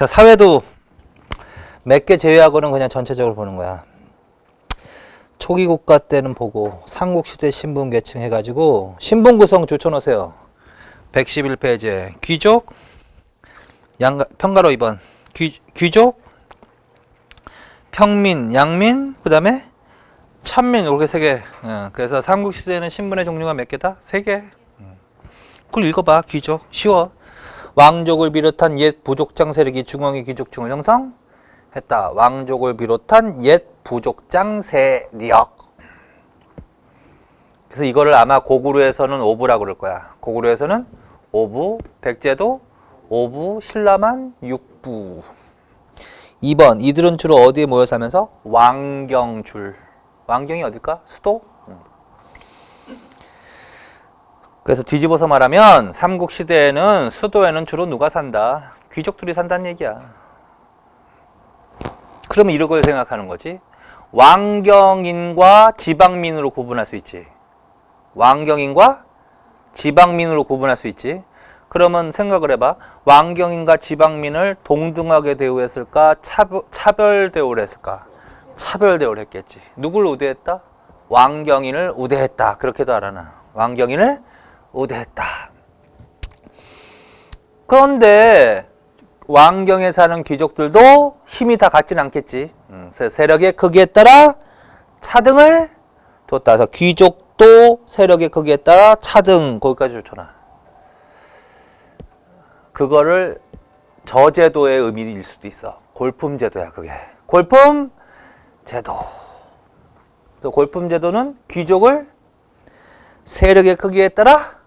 자, 사회도 몇 개 제외하고는 그냥 전체적으로 보는 거야. 초기 국가 때는 보고 삼국시대 신분 계층 해가지고 신분 구성 줄쳐놓으세요. 111페이지에 귀족, 평가로 2번 귀족, 평민, 양민, 그 다음에 천민, 이렇게 3개. 그래서 삼국시대에는 신분의 종류가 몇 개다? 3개. 그걸 읽어봐. 귀족. 쉬워. 왕족을 비롯한 옛 부족장 세력이 중앙의 귀족층을 형성했다. 왕족을 비롯한 옛 부족장 세력. 그래서 이거를 아마 고구려에서는 오부라고 그럴 거야. 고구려에서는 오부, 백제도 오부, 신라만 육부. 2번 이들은 주로 어디에 모여 살면서? 왕경줄. 왕경이 어딜까? 수도? 그래서 뒤집어서 말하면 삼국시대에는 수도에는 주로 누가 산다? 귀족들이 산다는 얘기야. 그러면 이걸 생각하는 거지. 왕경인과 지방민으로 구분할 수 있지. 왕경인과 지방민으로 구분할 수 있지. 그러면 생각을 해봐. 왕경인과 지방민을 동등하게 대우했을까? 차별 대우를 했을까? 차별 대우를 했겠지. 누굴 우대했다? 왕경인을 우대했다. 그렇게도 알아놔. 왕경인을 우대했다. 그런데 왕경에 사는 귀족들도 힘이 다 같진 않겠지. 세력의 크기에 따라 차등을 뒀다. 그래서 귀족도 세력의 크기에 따라 차등, 거기까지 줄쳐놔. 그거를 저제도의 의미일 수도 있어. 골품제도야, 그게. 골품제도. 골품제도는 귀족을 세력의 크기에 따라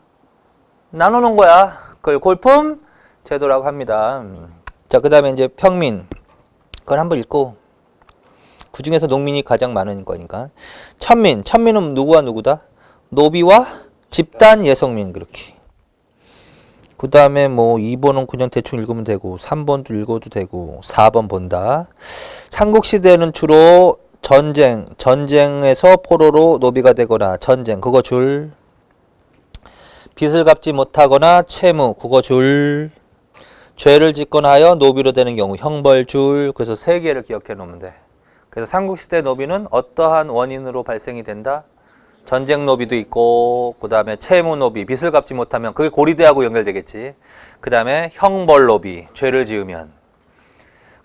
나누는 거야. 그걸 골품제도라고 합니다. 자, 그 다음에 이제 평민. 그걸 한번 읽고. 그 중에서 농민이 가장 많은 거니까. 천민. 천민은 누구와 누구다? 노비와 집단 예성민. 그렇게. 그 다음에 뭐 2번은 그냥 대충 읽으면 되고 3번도 읽어도 되고 4번 본다. 삼국시대는 주로 전쟁에서 포로로 노비가 되거나 전쟁, 그거 줄. 빚을 갚지 못하거나 채무, 그거 줄. 죄를 짓거나 하여 노비로 되는 경우 형벌 줄. 그래서 3개를 기억해 놓으면 돼. 그래서 삼국시대 노비는 어떠한 원인으로 발생이 된다? 전쟁 노비도 있고, 그 다음에 채무 노비, 빚을 갚지 못하면 그게 고리대하고 연결되겠지. 그 다음에 형벌 노비, 죄를 지으면.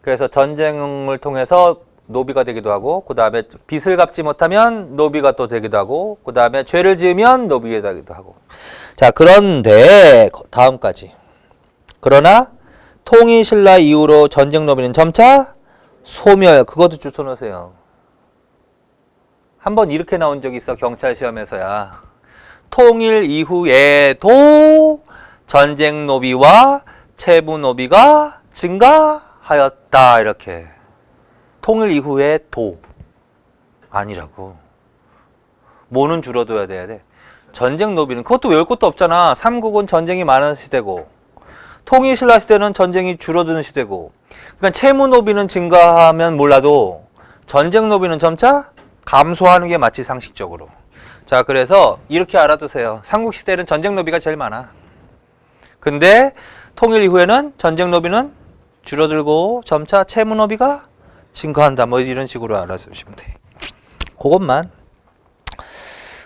그래서 전쟁을 통해서 노비가 되기도 하고, 그 다음에 빚을 갚지 못하면 노비가 또 되기도 하고, 그 다음에 죄를 지으면 노비가 되기도 하고. 자, 그런데 다음까지. 그러나 통일신라 이후로 전쟁 노비는 점차 소멸. 그것도 줄쳐놓으세요. 한번 이렇게 나온 적이 있어. 경찰 시험에서야. 통일 이후에도 전쟁 노비와 채무 노비가 증가하였다. 이렇게. 통일 이후에도 아니라고. 뭐는 줄어둬야 돼야 돼. 전쟁 노비는 그것도 외울 것도 없잖아. 삼국은 전쟁이 많은 시대고 통일 신라 시대는 전쟁이 줄어드는 시대고. 그러니까 채무 노비는 증가하면 몰라도 전쟁 노비는 점차 감소하는 게 맞지, 상식적으로. 자, 그래서 이렇게 알아두세요. 삼국시대는 전쟁 노비가 제일 많아. 근데 통일 이후에는 전쟁 노비는 줄어들고 점차 채무 노비가 증가한다. 뭐 이런 식으로 알아두시면 돼. 그것만.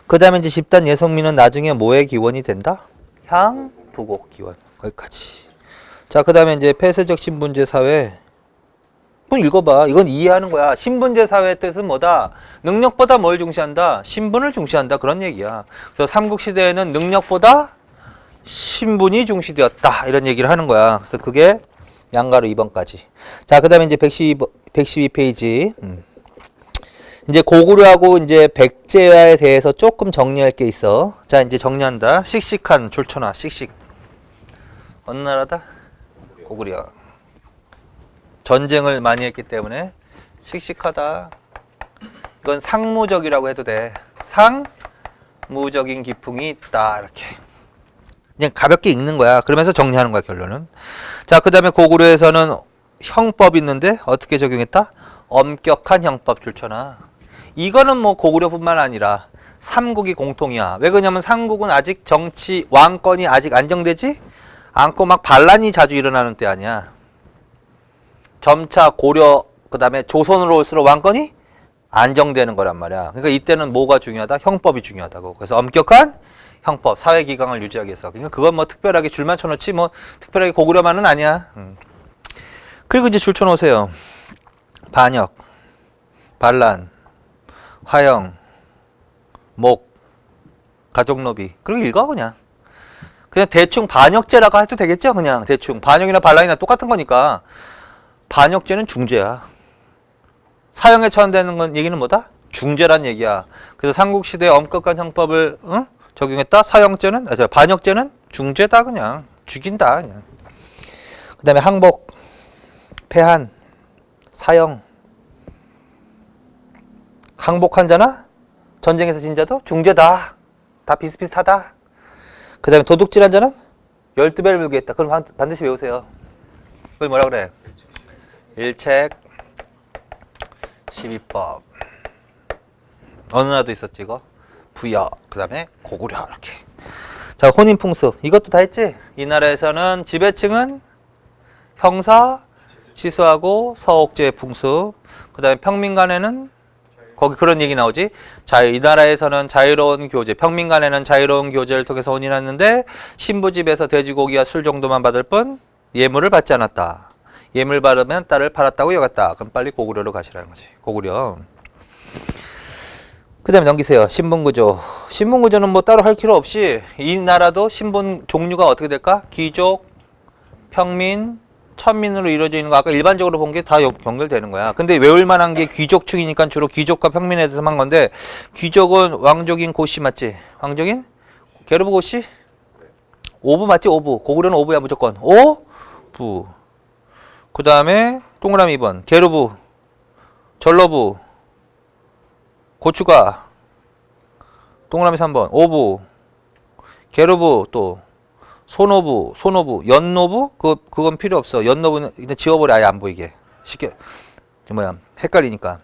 그 다음에 이제 집단 예성민은 나중에 뭐의 기원이 된다? 향부곡 기원. 거기까지. 자, 그 다음에 이제 폐쇄적 신분제 사회. 한번 읽어봐. 이건 이해하는 거야. 신분제 사회의 뜻은 뭐다? 능력보다 뭘 중시한다? 신분을 중시한다. 그런 얘기야. 그래서 삼국시대에는 능력보다 신분이 중시되었다. 이런 얘기를 하는 거야. 그래서 그게 양가로 2번까지. 자, 그 다음에 이제 112페이지. 이제 고구려하고 이제 백제에 대해서 조금 정리할 게 있어. 자, 이제 정리한다. 씩씩한 줄쳐놔. 씩씩. 어느 나라다? 고구려. 전쟁을 많이 했기 때문에 씩씩하다. 이건 상무적이라고 해도 돼. 상무적인 기풍이 있다. 이렇게. 그냥 가볍게 읽는 거야. 그러면서 정리하는 거야, 결론은. 자, 그 다음에 고구려에서는 형법이 있는데 어떻게 적용했다? 엄격한 형법 줄쳐놔. 이거는 뭐 고구려뿐만 아니라 삼국이 공통이야. 왜 그러냐면 삼국은 아직 정치, 왕권이 아직 안정되지 않고 막 반란이 자주 일어나는 때 아니야. 점차 고려 그다음에 조선으로 올수록 왕권이 안정되는 거란 말이야. 그러니까 이때는 뭐가 중요하다? 형법이 중요하다고. 그래서 엄격한 형법, 사회 기강을 유지하기 위해서. 그러니까 그건 뭐 특별하게 줄만 쳐놓지 뭐 특별하게 고구려만은 아니야. 그리고 이제 줄 쳐놓으세요. 반역, 반란, 화형, 목, 가족노비. 그리고 읽어 그냥. 그냥 대충 반역죄라고 해도 되겠죠? 그냥 대충. 반역이나 반란이나 똑같은 거니까. 반역죄는 중죄야. 사형에 처한다는 건 얘기는 뭐다? 중죄란 얘기야. 그래서 삼국시대에 엄격한 형법을 적용했다. 사형죄는 반역죄는 중죄다 그냥. 죽인다 그냥. 그 다음에 항복, 패한, 사형. 항복한 자나 전쟁에서 진 자도 중죄다. 다 비슷비슷하다. 그 다음에 도둑질한 자는 12배를 물게 했다. 그럼 반드시 외우세요. 그걸 뭐라 그래? 일책 12법. 어느 나라도 있었지 이거? 부여, 그 다음에 고구려 이렇게. 자, 혼인풍습 이것도 다 했지? 이 나라에서는 지배층은 형사, 치수하고 서옥제 풍습. 그 다음에 평민 간에는 거기 그런 얘기 나오지? 이 나라에서는 자유로운 교제, 평민 간에는 자유로운 교제를 통해서 혼인했는데 신부 집에서 돼지고기와 술 정도만 받을 뿐 예물을 받지 않았다. 예물 받으면 딸을 팔았다고 여겼다. 그럼 빨리 고구려로 가시라는 거지. 고구려. 그 다음에 넘기세요. 신분구조. 신분구조는 뭐 따로 할 필요 없이 이 나라도 신분 종류가 어떻게 될까? 귀족, 평민, 천민으로 이루어져 있는 거 아까 일반적으로 본 게 다 연결되는 거야. 근데 외울 만한 게 귀족층이니까 주로 귀족과 평민에 대해서 한 건데 귀족은 왕족인 고씨 맞지? 왕족인? 게르브 고씨? 오부 맞지? 오부. 고구려는 오부야 무조건. 오부. 그 다음에 동그라미 2번 게르부, 전러부, 고추가, 동그라미 3번 오부, 게르부, 또 소노부, 연노부? 그건 필요 없어. 연노부는 그냥 지워버려. 아예 안 보이게. 쉽게 헷갈리니까.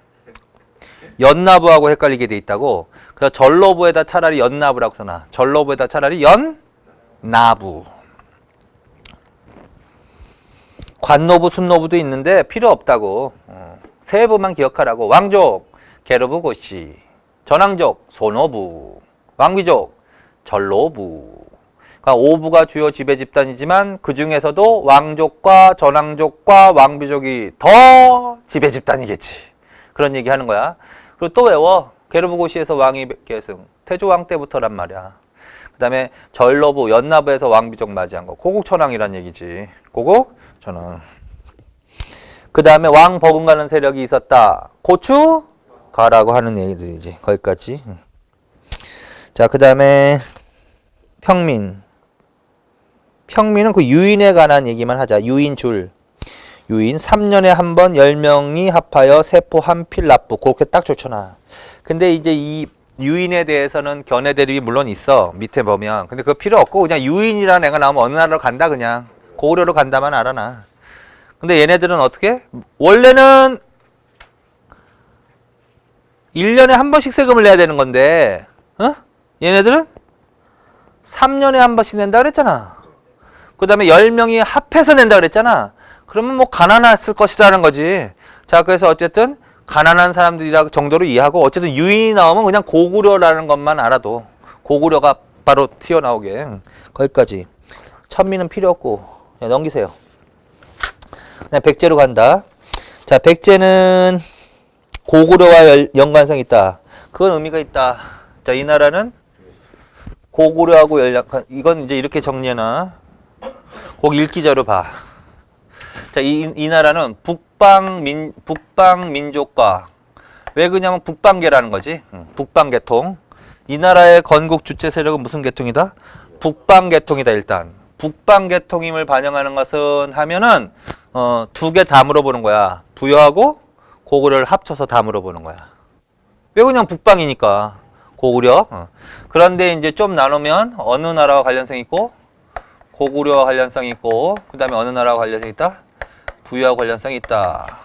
연나부하고 헷갈리게 돼 있다고. 그래서 전러부에다 차라리 연나부라고 써놔. 전러부에다 차라리 연나부. 관노부, 순노부도 있는데 필요 없다고. 세부만 기억하라고. 왕족, 게르부 고씨. 전왕족, 소노부. 왕귀족, 전로부. 그러니까 오부가 주요 지배 집단이지만 그 중에서도 왕족과 전왕족과 왕비족이 더 지배 집단이겠지. 그런 얘기 하는 거야. 그리고 또 외워. 게르부 고씨에서 왕위 계승. 태조왕 때부터란 말이야. 그 다음에 전러부, 연나부에서 왕비족 맞이한 거. 고국천왕이란 얘기지. 고국천왕. 그 다음에 왕 버금가는 세력이 있었다. 고추 가라고 하는 얘기들이지. 거기까지. 자, 그 다음에 평민. 평민은 그 유인에 관한 얘기만 하자. 유인줄. 유인 3년에 한 번 10명이 합하여 세포 한 필 납부. 그렇게 딱 좋잖아. 근데 이제 이 유인에 대해서는 견해 대립이 물론 있어. 밑에 보면. 근데 그거 필요 없고 그냥 유인이라는 애가 나오면 어느 나라로 간다 그냥. 고구려로 간다만 알아놔. 근데 얘네들은 어떻게? 원래는 1년에 한 번씩 세금을 내야 되는 건데 얘네들은 3년에 한 번씩 낸다 그랬잖아. 그 다음에 10명이 합해서 낸다 그랬잖아. 그러면 뭐 가난했을 것이라는 거지. 자, 그래서 어쨌든 가난한 사람들이라 정도로 이해하고 어쨌든 유인이 나오면 그냥 고구려라는 것만 알아도 고구려가 바로 튀어나오게. 거기까지. 천민은 필요 없고 넘기세요. 그냥 백제로 간다. 자, 백제는 고구려와 연관성이 있다. 그건 의미가 있다. 자, 이 나라는 고구려하고 이건 이제 이렇게 정리해놔. 거기 읽기자료 봐. 자, 이 나라는 북방 민족과 왜 그냐면 북방계라는 거지. 북방계통. 이 나라의 건국 주체 세력은 무슨 계통이다? 북방계통이다. 일단 북방계통임을 반영하는 것은 하면은 두 개 다 물어보는 거야. 부여하고 고구려를 합쳐서 다 물어보는 거야. 왜 그냥 북방이니까 고구려. 그런데 이제 좀 나누면 어느 나라와 관련성이 있고 고구려와 관련성이 있고 그 다음에 어느 나라와 관련성이 있다? 부여와 관련성이 있다.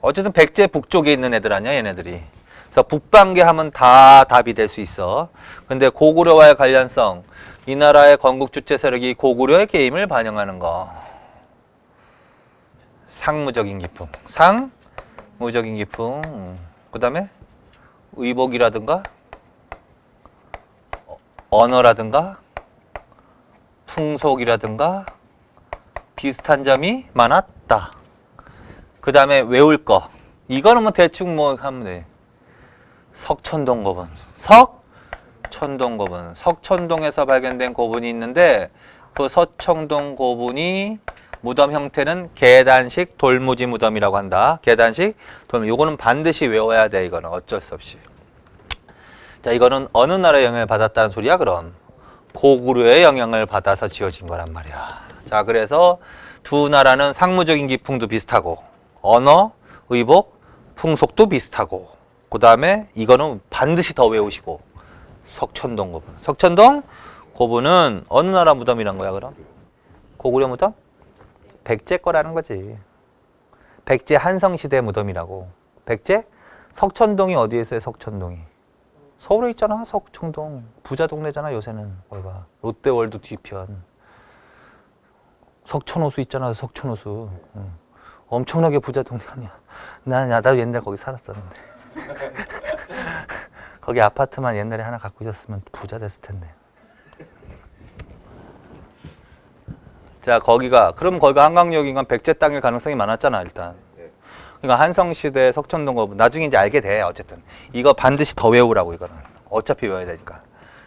어쨌든 백제 북쪽에 있는 애들 아니야 얘네들이. 그래서 북방계 하면 다 답이 될 수 있어. 근데 고구려와의 관련성, 이 나라의 건국 주체 세력이 고구려의 게임을 반영하는 거. 상무적인 기풍. 상무적인 기풍. 그 다음에 의복이라든가 언어라든가 풍속이라든가 비슷한 점이 많았다. 그 다음에 외울 거. 이거는 뭐 대충 뭐 하면 돼. 석천동 고분. 석천동 고분. 석천동에서 발견된 고분이 있는데 그 석천동 고분이 무덤 형태는 계단식 돌무지 무덤이라고 한다. 계단식 돌무지. 요거는 반드시 외워야 돼. 이거는 어쩔 수 없이. 자, 이거는 어느 나라의 영향을 받았다는 소리야, 그럼? 고구려의 영향을 받아서 지어진 거란 말이야. 자, 그래서 두 나라는 상무적인 기풍도 비슷하고, 언어, 의복, 풍속도 비슷하고, 그 다음에 이거는 반드시 더 외우시고, 석천동 고분. 석천동 고분은 어느 나라 무덤이란 거야, 그럼? 고구려 무덤? 백제 거라는 거지. 백제 한성시대 무덤이라고. 백제? 석천동이 어디에 있어요, 석천동이? 서울에 있잖아, 석천동. 부자 동네잖아, 요새는. 거기가. 롯데월드 뒤편. 석천호수 있잖아, 석천호수. 응. 엄청나게 부자 동네 아니야. 나도 옛날에 거기 살았었는데. 거기 아파트만 옛날에 하나 갖고 있었으면 부자 됐을 텐데. 자, 그럼 거기가 한강역이니까 백제 땅일 가능성이 많았잖아, 일단. 그러니까 한성시대 석천동 거분. 나중에 이제 알게 돼, 어쨌든. 이거 반드시 더 외우라고, 이거는. 어차피 외워야 되니까.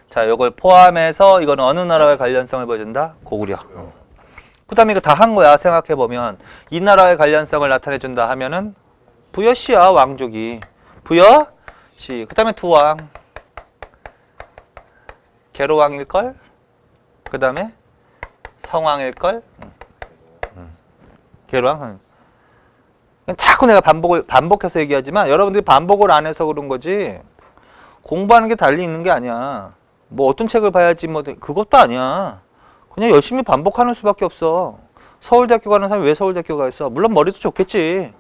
자, 이걸 포함해서 이거는 어느 나라의 관련성을 보여준다? 고구려. 그 다음에 이거 다 한 거야, 생각해보면. 이 나라의 관련성을 나타내준다 하면은 부여시야, 왕족이. 부여시. 그 다음에 두왕. 계로왕일걸? 그 다음에 성왕일걸? 계로왕. 자꾸 내가 반복해서 얘기하지만 여러분들이 반복을 안 해서 그런 거지 공부하는 게 달리 있는 게 아니야. 뭐 어떤 책을 봐야지 뭐 그것도 아니야. 그냥 열심히 반복하는 수밖에 없어. 서울대학교 가는 사람이 왜 서울대학교 가 있어? 물론 머리도 좋겠지.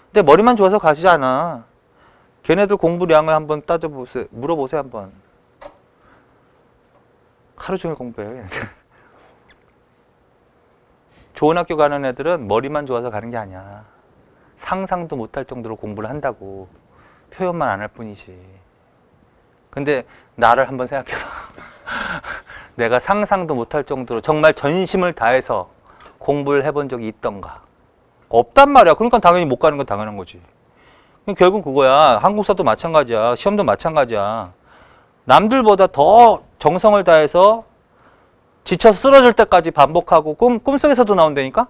근데 머리만 좋아서 가지 않아. 걔네들 공부량을 한번 따져보세요. 물어보세요 한번. 하루 종일 공부해. 좋은 학교 가는 애들은 머리만 좋아서 가는 게 아니야. 상상도 못할 정도로 공부를 한다고. 표현만 안 할 뿐이지. 근데 나를 한번 생각해봐. 내가 상상도 못할 정도로 정말 전심을 다해서 공부를 해본 적이 있던가? 없단 말이야. 그러니까 당연히 못 가는 건 당연한 거지. 결국 그거야. 한국사도 마찬가지야. 시험도 마찬가지야. 남들보다 더 정성을 다해서 지쳐서 쓰러질 때까지 반복하고 꿈속에서도 나온다니까?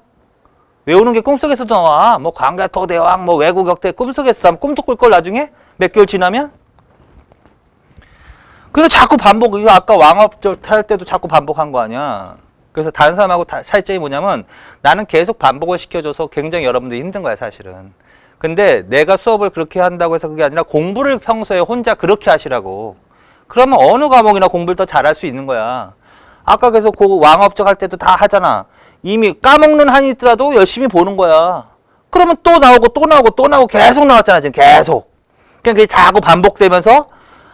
외우는 게 꿈속에서도 나와. 뭐 광개토대왕, 뭐 외국역대 꿈속에서 나면 꿈도 꿀 걸 나중에? 몇 개월 지나면? 그래서 자꾸 반복, 이거 아까 왕업절 탈 때도 자꾸 반복한 거 아니야. 그래서 다른 사람하고 차이점이 뭐냐면 나는 계속 반복을 시켜줘서 굉장히 여러분들이 힘든 거야, 사실은. 근데 내가 수업을 그렇게 한다고 해서 그게 아니라 공부를 평소에 혼자 그렇게 하시라고. 그러면 어느 과목이나 공부를 더 잘할 수 있는 거야. 아까 그래서 그 왕업적 할 때도 다 하잖아. 이미 까먹는 한이 있더라도 열심히 보는 거야. 그러면 또 나오고 또 나오고 또 나오고 계속 나왔잖아, 지금 계속. 그냥 그게 자꾸 반복되면서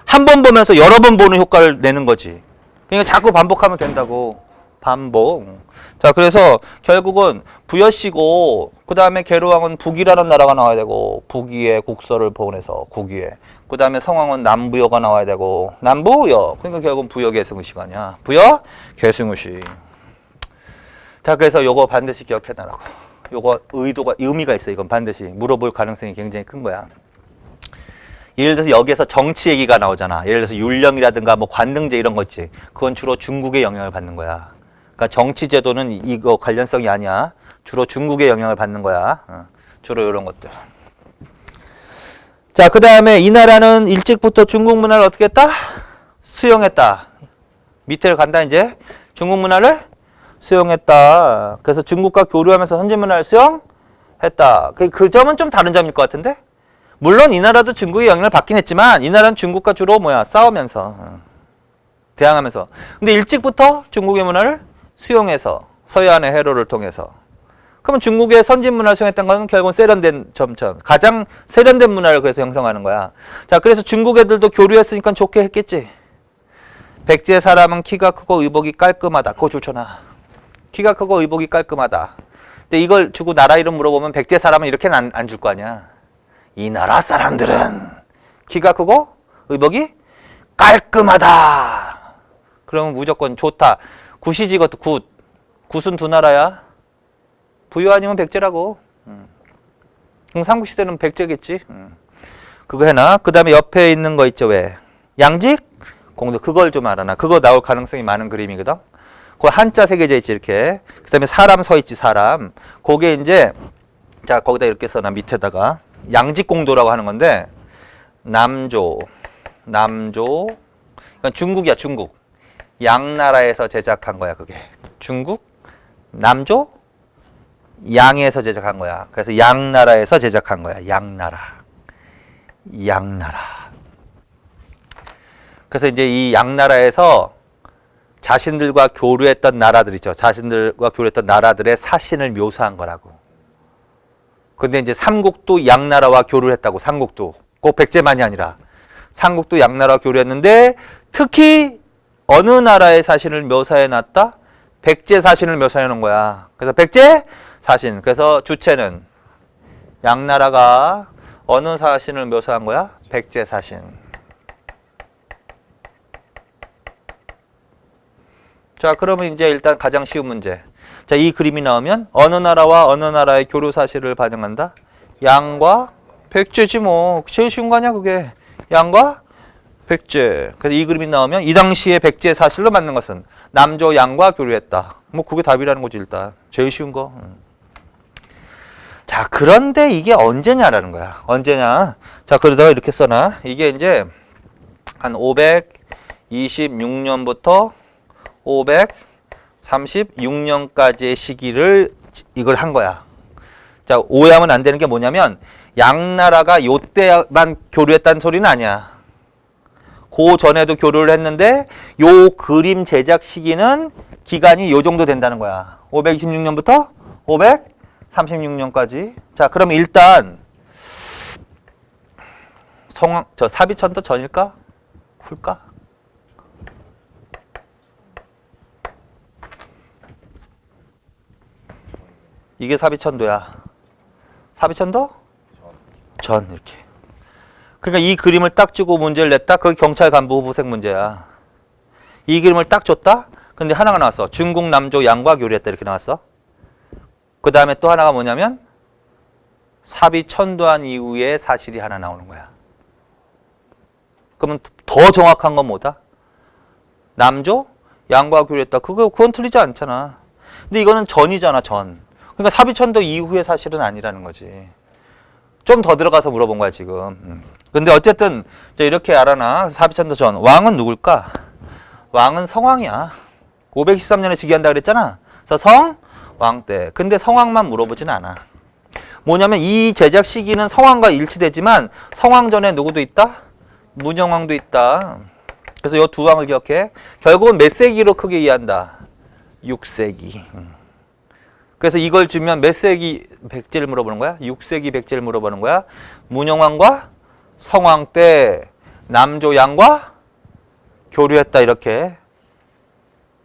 한 번 보면서 여러 번 보는 효과를 내는 거지. 그러니까 자꾸 반복하면 된다고. 반복. 자, 그래서 결국은 부여시고 그 다음에 계로왕은 북이라는 나라가 나와야 되고 북위에 국서를 보내서 국위에 그 다음에 성왕은 남부여가 나와야 되고 남부여. 그러니까 결국은 부여 계승우시가 아니야. 부여 계승우시. 자, 그래서 요거 반드시 기억해놔라고. 요거 의미가 있어. 이건 반드시 물어볼 가능성이 굉장히 큰 거야. 예를 들어서 여기에서 정치 얘기가 나오잖아. 예를 들어서 율령이라든가 뭐 관등제 이런 거 있지. 그건 주로 중국의 영향을 받는 거야. 그러니까 정치 제도는 이거 관련성이 아니야. 주로 중국의 영향을 받는 거야. 주로 이런 것들. 자, 그 다음에 이 나라는 일찍부터 중국 문화를 어떻게 했다? 수용했다. 밑에를 간다 이제. 중국 문화를 수용했다. 그래서 중국과 교류하면서 선진 문화를 수용했다. 그 점은 좀 다른 점일 것 같은데? 물론 이 나라도 중국의 영향을 받긴 했지만 이 나라는 중국과 주로 싸우면서 대항하면서. 근데 일찍부터 중국의 문화를 수용해서 서해안의 해로를 통해서. 그러면 중국의 선진 문화를 수용했던 것은 결국은 세련된 점점 가장 세련된 문화를 그래서 형성하는 거야. 자, 그래서 중국 애들도 교류했으니까 좋게 했겠지. 백제 사람은 키가 크고 의복이 깔끔하다. 그거 좋잖아. 키가 크고 의복이 깔끔하다. 근데 이걸 주고 나라 이름 물어보면 백제 사람은 이렇게는 안 줄 거 아니야. 이 나라 사람들은 키가 크고 의복이 깔끔하다. 그러면 무조건 좋다. 굿이지 이것도 굿. 굿은 두 나라야. 부유 아니면 백제라고. 그럼 삼국시대는 백제겠지. 그거 해놔. 그 다음에 옆에 있는 거 있죠. 왜? 양직? 공도. 그걸 좀 알아놔. 그거 나올 가능성이 많은 그림이거든. 그 한자 새겨져 있지 이렇게. 그 다음에 사람 서 있지 사람. 그게 이제 자 거기다 이렇게 써놔. 밑에다가 양직공도라고 하는 건데 남조 이건 중국이야. 중국. 양나라에서 제작한 거야 그게. 중국 남조 양에서 제작한 거야. 그래서 양나라에서 제작한 거야. 양나라. 그래서 이제 이 양나라에서 자신들과 교류했던 나라들 있죠. 자신들과 교류했던 나라들의 사신을 묘사한 거라고. 근데 이제 삼국도 양나라와 교류를 했다고. 삼국도. 꼭 백제만이 아니라. 삼국도 양나라와 교류했는데 특히 어느 나라의 사신을 묘사해 놨다? 백제 사신을 묘사해 놓은 거야. 그래서 백제 사신. 그래서 주체는 양나라가 어느 사신을 묘사한 거야? 백제 사신. 자, 그러면 이제 일단 가장 쉬운 문제. 자, 이 그림이 나오면 어느 나라와 어느 나라의 교류 사실을 반영한다? 양과 백제지 뭐. 제일 쉬운 거 아니야, 그게. 양과 백제. 그래서 이 그림이 나오면 이 당시에 백제 사실로 맞는 것은 남조 양과 교류했다. 뭐 그게 답이라는 거지 일단. 제일 쉬운 거. 자, 그런데 이게 언제냐라는 거야. 언제냐. 자, 그러다가 이렇게 써놔. 이게 이제 한 526년부터 536년까지의 시기를 이걸 한 거야. 자, 오해하면 안 되는 게 뭐냐면 양나라가 요때만 교류했다는 소리는 아니야. 그 전에도 교류를 했는데 요 그림 제작 시기는 기간이 요 정도 된다는 거야. 526년부터 536년까지. 자, 그럼 일단 사비천도 전일까? 후일까? 이게 사비천도야. 사비천도? 전 이렇게. 그러니까 이 그림을 딱 주고 문제를 냈다. 그게 경찰 간부 후보색 문제야. 이 그림을 딱 줬다. 근데 하나가 나왔어. 중국 남조 양과 교류했다 이렇게 나왔어. 그 다음에 또 하나가 뭐냐면 사비천도한 이후에 사실이 하나 나오는 거야. 그러면 더 정확한 건 뭐다? 남조 양과 교류했다. 그건 틀리지 않잖아. 근데 이거는 전이잖아. 전. 그러니까 사비천도 이후의 사실은 아니라는 거지. 좀 더 들어가서 물어본 거야 지금. 근데 어쨌든 이렇게 알아놔. 사비천도 전. 왕은 누굴까? 왕은 성왕이야. 513년에 즉위한다 그랬잖아. 그래서 성왕 때. 근데 성왕만 물어보진 않아. 뭐냐면 이 제작 시기는 성왕과 일치되지만 성왕 전에 누구도 있다? 문영왕도 있다. 그래서 이 두 왕을 기억해. 결국은 몇 세기로 크게 이해한다? 6세기. 그래서 이걸 주면 몇 세기 백제를 물어보는 거야? 6세기 백제를 물어보는 거야. 문영왕과 성왕 때 남조 양과 교류했다 이렇게.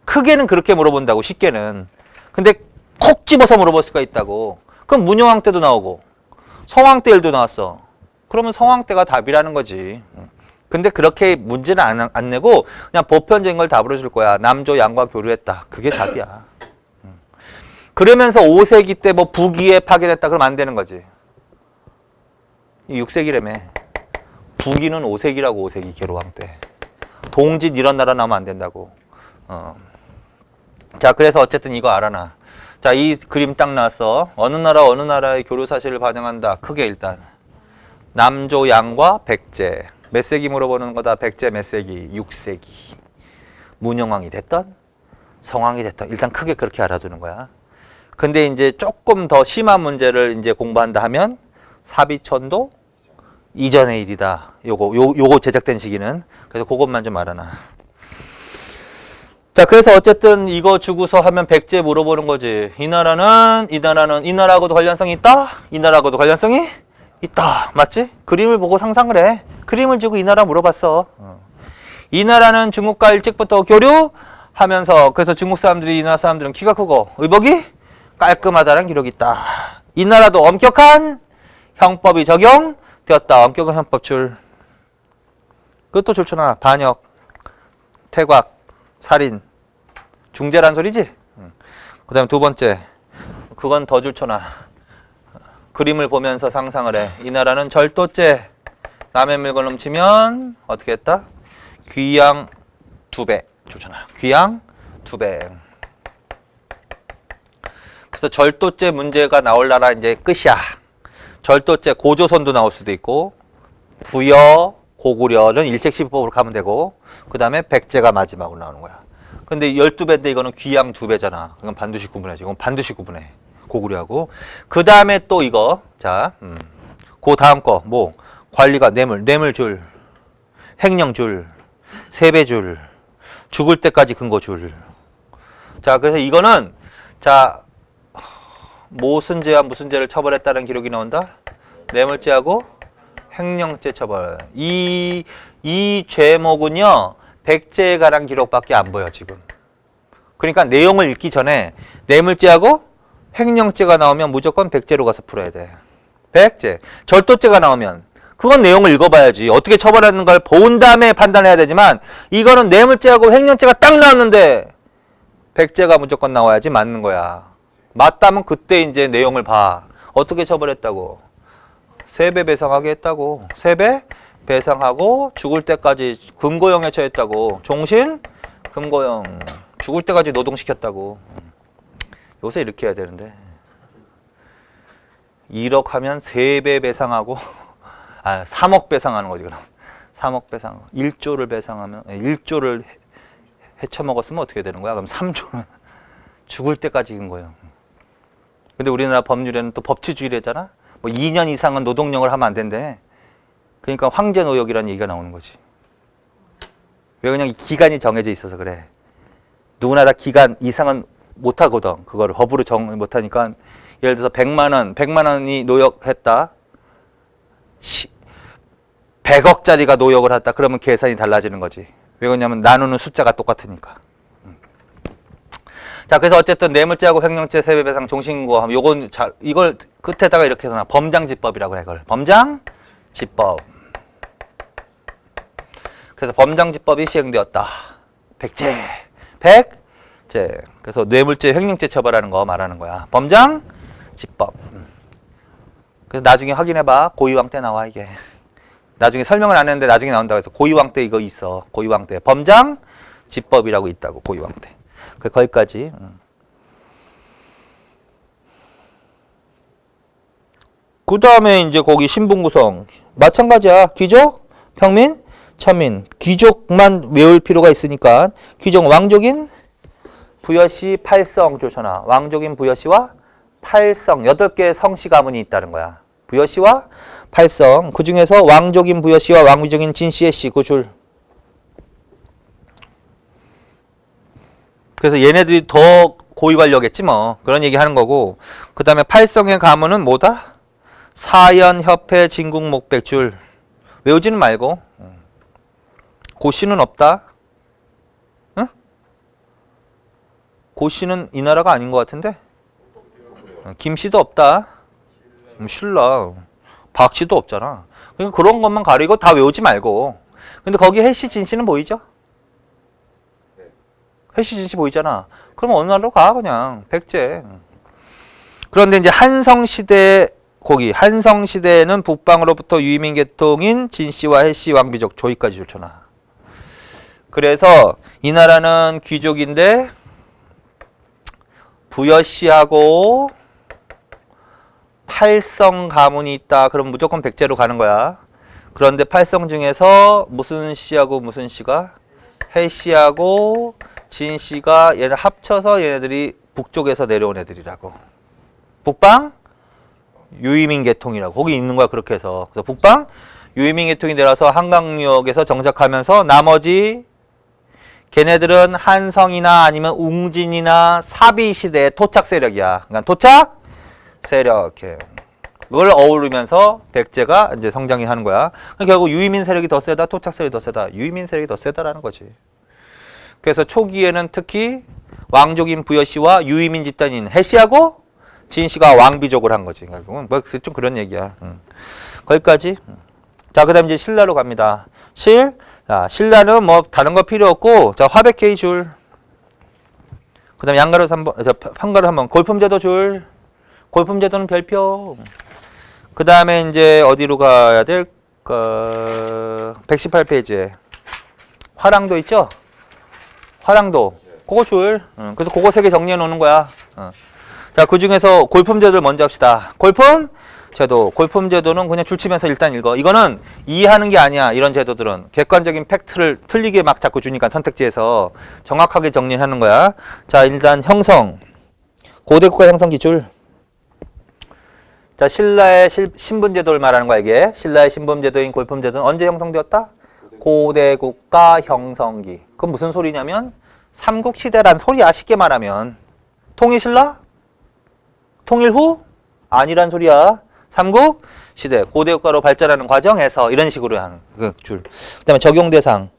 크게는 그렇게 물어본다고 쉽게는. 근데 콕 집어서 물어볼 수가 있다고. 그럼 문영왕 때도 나오고 성왕 때 일도 나왔어. 그러면 성왕 때가 답이라는 거지. 근데 그렇게 문제는 안 내고 그냥 보편적인 걸 답으로 줄 거야. 남조 양과 교류했다. 그게 답이야. 그러면서 5세기 때 뭐 북위에 파견했다 그러면 안 되는 거지. 6세기라며. 북위는 5세기라고 5세기 계로왕 때. 동짓 이런 나라 나오면 안 된다고. 자, 그래서 어쨌든 이거 알아놔. 자, 이 그림 딱 나왔어. 어느 나라의 교류 사실을 반영한다. 크게 일단. 남조 양과 백제. 몇 세기 물어보는 거다. 백제 몇 세기? 6세기. 문영왕이 됐던 성왕이 됐던. 일단 크게 그렇게 알아두는 거야. 근데 이제 조금 더 심한 문제를 이제 공부한다 하면 사비천도 이전의 일이다. 요거 제작된 시기는. 그래서 그것만 좀 알아놔. 자, 그래서 어쨌든 이거 주고서 하면 백제 물어보는 거지. 이 나라하고도 관련성이 있다? 이 나라하고도 관련성이 있다. 맞지? 그림을 보고 상상을 해. 그림을 주고 이 나라 물어봤어. 이 나라는 중국과 일찍부터 교류하면서 그래서 중국 사람들이 이 나라 사람들은 키가 크고 의복이 깔끔하다는 기록이 있다. 이 나라도 엄격한 형법이 적용되었다. 엄격한 형법줄. 그것도 좋잖아. 반역, 태곽, 살인, 중재란 소리지. 그 다음에 두 번째, 그건 더 좋잖아. 그림을 보면서 상상을 해. 이 나라는 절도죄, 남의 물건 훔치면 어떻게 했다? 귀양 2배 좋잖아. 귀양 2배. 그래서 절도죄 문제가 나올 나라 이제 끝이야. 절도죄 고조선도 나올 수도 있고, 부여, 고구려는 일책시비법으로 가면 되고, 그 다음에 백제가 마지막으로 나오는 거야. 근데 12배인데 이거는 귀양 2배잖아. 그건 반드시 구분해야지. 이건 반드시 구분해. 고구려하고. 그 다음에 또 이거. 자, 그 다음 거. 뭐, 관리가 뇌물줄, 횡령줄, 세배줄, 죽을 때까지 근거줄. 자, 그래서 이거는, 자, 무슨 죄와 무슨 죄를 처벌했다는 기록이 나온다? 뇌물죄하고 횡령죄 처벌. 이 죄목은요, 백제에 관한 기록밖에 안 보여, 지금. 그러니까 내용을 읽기 전에 뇌물죄하고 횡령죄가 나오면 무조건 백제로 가서 풀어야 돼. 백제. 절도죄가 나오면 그건 내용을 읽어봐야지. 어떻게 처벌하는 걸 본 다음에 판단해야 되지만 이거는 뇌물죄하고 횡령죄가 딱 나왔는데 백제가 무조건 나와야지 맞는 거야. 맞다면 그때 이제 내용을 봐. 어떻게 처벌했다고? 세배 배상하게 했다고. 세배 배상하고 죽을 때까지 금고형에 처했다고. 종신 금고형. 죽을 때까지 노동시켰다고. 요새 이렇게 해야 되는데. 1억 하면 3배 배상하고 3억 배상하는 거지 그럼. 3억 배상. 1조를 배상하면 1조를 헤쳐먹었으면 어떻게 되는 거야? 그럼 3조는 죽을 때까지 인 거예요. 근데 우리나라 법률에는 또 법치주의래잖아. 뭐 2년 이상은 노동력을 하면 안 된대. 그러니까 황제노역이라는 얘기가 나오는 거지. 왜 그냥 기간이 정해져 있어서 그래. 누구나 다 기간 이상은 못 하거든. 그거를 법으로 정 못 하니까 예를 들어서 100만 원이 노역했다. 100억짜리가 노역을 했다. 그러면 계산이 달라지는 거지. 왜 그러냐면 나누는 숫자가 똑같으니까. 자, 그래서 어쨌든 뇌물죄하고 횡령죄, 세배배상, 종신고 하면 요건 이걸 끝에다가 이렇게 해서 범장지법이라고 해. 그걸 범장지법. 그래서 범장지법이 시행되었다. 백제. 그래서 뇌물죄, 횡령죄 처벌하는 거 말하는 거야. 범장지법. 그래서 나중에 확인해봐. 고유왕 때 나와 이게. 나중에 설명을 안 했는데 나중에 나온다고 해서 고유왕 때 이거 있어. 고유왕 때 범장지법이라고 있다고. 고유왕 때. 거기까지. 그 다음에 이제 거기 신분구성. 마찬가지야. 귀족, 평민, 천민. 귀족만 외울 필요가 있으니까. 귀족 왕족인 부여시 8성 조선아. 왕족인 부여시와 8성. 8개의 성씨 가문이 있다는 거야. 부여시와 8성. 그 중에서 왕족인 부여시와 왕족인 진씨의 씨. 그 줄. 그래서 얘네들이 더 고위 관료겠지 뭐. 그런 얘기 하는 거고. 그 다음에 8성의 가문은 뭐다? 사연, 협회, 진국, 목백, 줄. 외우지는 말고. 고씨는 없다. 응? 고씨는 이 나라가 아닌 것 같은데? 김씨도 없다. 신라. 박씨도 없잖아. 그러니까 그런 것만 가리고 다 외우지 말고. 근데 거기 해씨, 진씨는 보이죠? 해씨, 진씨 보이잖아. 그럼 어느 나라로 가 그냥. 백제. 그런데 이제 한성시대 거기 한성시대에는 북방으로부터 유이민 계통인 진씨와 해씨, 왕비족, 조이까지 좋잖아. 그래서 이 나라는 귀족인데 부여씨하고 8성 가문이 있다. 그럼 무조건 백제로 가는 거야. 그런데 8성 중에서 무슨 씨하고 무슨 씨가? 해씨하고 진씨가 얘네 합쳐서 얘네들이 북쪽에서 내려온 애들이라고. 북방 유이민 계통이라고. 거기 있는 거야. 그렇게 해서. 그래서 북방 유이민 계통이 내려서 한강유역에서 정착하면서 나머지 걔네들은 한성이나 아니면 웅진이나 사비 시대의 토착 세력이야. 그러니까 토착 세력 이렇게. 그걸 어우르면서 백제가 이제 성장이 하는 거야. 그러니까 결국 유이민 세력이 더 세다, 토착 세력이 더 세다. 유이민 세력이 더 세다라는 거지. 그래서 초기에는 특히 왕족인 부여씨와 유이민 집단인 해씨하고 진씨가 왕비족을 한 거지. 뭐 좀 그런 얘기야. 거기까지. 자, 그다음 이제 신라로 갑니다. 자, 신라는 뭐 다른 거 필요 없고, 자, 화백회의 줄. 그다음 양가로 3번, 판가로 3번. 골품제도 줄. 골품제도는 별표. 그다음에 이제 어디로 가야 될까? 118페이지에 화랑도 있죠? 화랑도. 그거 줄. 그래서 그거 3개 정리해 놓는 거야. 자, 그 중에서 골품제도를 먼저 합시다. 골품제도. 골품제도는 그냥 줄치면서 일단 읽어. 이거는 이해하는 게 아니야. 이런 제도들은. 객관적인 팩트를 틀리게 막 자꾸 주니까 선택지에서 정확하게 정리하는 거야. 자, 일단 형성. 고대국가 형성 기출. 자, 신라의 신분제도를 말하는 거야, 이게. 신라의 신분제도인 골품제도는 언제 형성되었다? 고대국가 형성기. 그건 무슨 소리냐면 삼국시대란 소리야, 쉽게 말하면. 통일신라? 통일 후? 아니란 소리야. 삼국시대. 고대국가로 발전하는 과정에서 이런 식으로 하는 그 줄. 그 다음에 적용대상.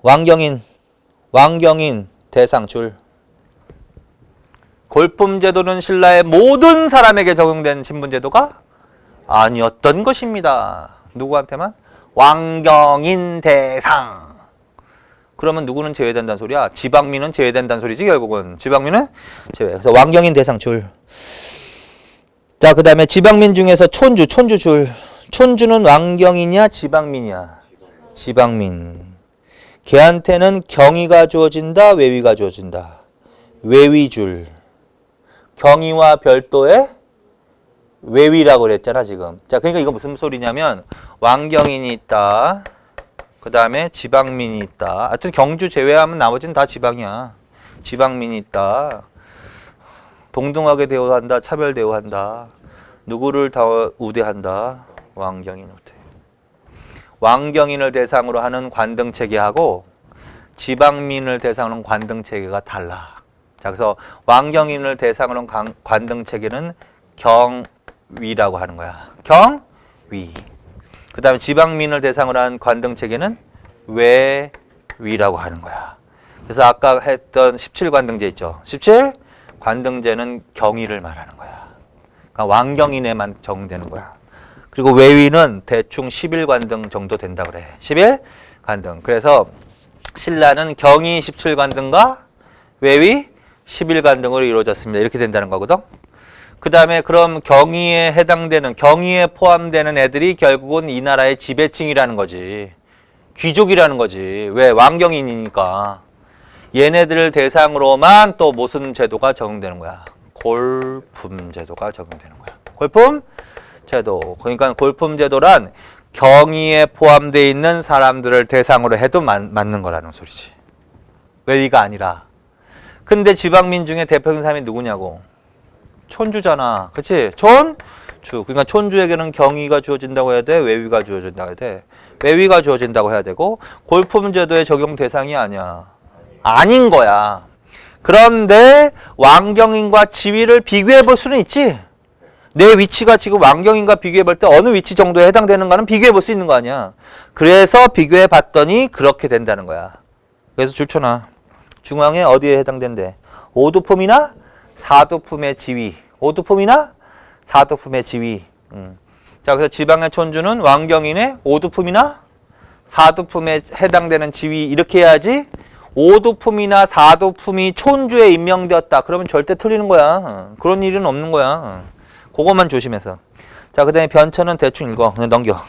왕경인 대상 줄. 골품제도는 신라의 모든 사람에게 적용된 신분제도가 아니었던 것입니다. 누구한테만? 왕경인 대상. 그러면 누구는 제외된다는 소리야? 지방민은 제외된다는 소리지, 결국은. 지방민은 제외. 그래서 왕경인 대상 줄. 자, 그 다음에 지방민 중에서 촌주 줄. 촌주는 왕경이냐, 지방민이야? 지방민. 걔한테는 경위가 주어진다, 외위가 주어진다? 외위 줄. 경위와 별도의 외위라고 그랬잖아, 지금. 자, 그러니까 이거 무슨 소리냐면 왕경인이 있다. 그 다음에 지방민이 있다. 하여튼 경주 제외하면 나머지는 다 지방이야. 지방민이 있다. 동등하게 대우한다. 차별 대우한다. 누구를 더 우대한다. 왕경인 우대. 왕경인을 대상으로 하는 관등체계하고 지방민을 대상으로 하는 관등체계가 달라. 자, 그래서 왕경인을 대상으로 한 관등체계는 경위라고 하는 거야. 경위. 그 다음에 지방민을 대상으로 한 관등체계는 외위라고 하는 거야. 그래서 아까 했던 17관등제 있죠. 17관등제는 경위를 말하는 거야. 그러니까 왕경인에만 적용되는 거야. 그리고 외위는 대충 11관등 정도 된다 그래. 11관등. 그래서 신라는 경위 17관등과 외위 11관등으로 이루어졌습니다. 이렇게 된다는 거거든. 그 다음에 그럼 경위에 해당되는, 경위에 포함되는 애들이 결국은 이 나라의 지배층이라는 거지. 귀족이라는 거지. 왜? 왕경인이니까. 얘네들을 대상으로만 또 무슨 제도가 적용되는 거야? 골품제도가 적용되는 거야. 골품제도. 그러니까 골품제도란 경위에 포함되어 있는 사람들을 대상으로 해도 맞는 거라는 소리지. 외위가 아니라. 근데 지방민 중에 대표적인 사람이 누구냐고. 촌주잖아. 그치? 촌주. 그러니까 촌주에게는 경위가 주어진다고 해야 돼? 외위가 주어진다고 해야 돼? 외위가 주어진다고 해야 되고, 골품제도의 적용 대상이 아니야. 아닌 거야. 그런데 왕경인과 지위를 비교해 볼 수는 있지. 내 위치가 지금 왕경인과 비교해 볼 때 어느 위치 정도에 해당되는가는 비교해 볼 수 있는 거 아니야. 그래서 비교해 봤더니 그렇게 된다는 거야. 그래서 줄쳐놔. 중앙에 어디에 해당된대? 오두품이나 사두품의 지위. 오두품이나 사두품의 지위. 자, 그래서 지방의 촌주는 왕경인의 오두품이나 사두품에 해당되는 지위. 이렇게 해야지. 오두품이나 사두품이 촌주에 임명되었다. 그러면 절대 틀리는 거야. 그런 일은 없는 거야. 그것만 조심해서. 자, 그 다음에 변천은 대충 읽어. 그냥 넘겨.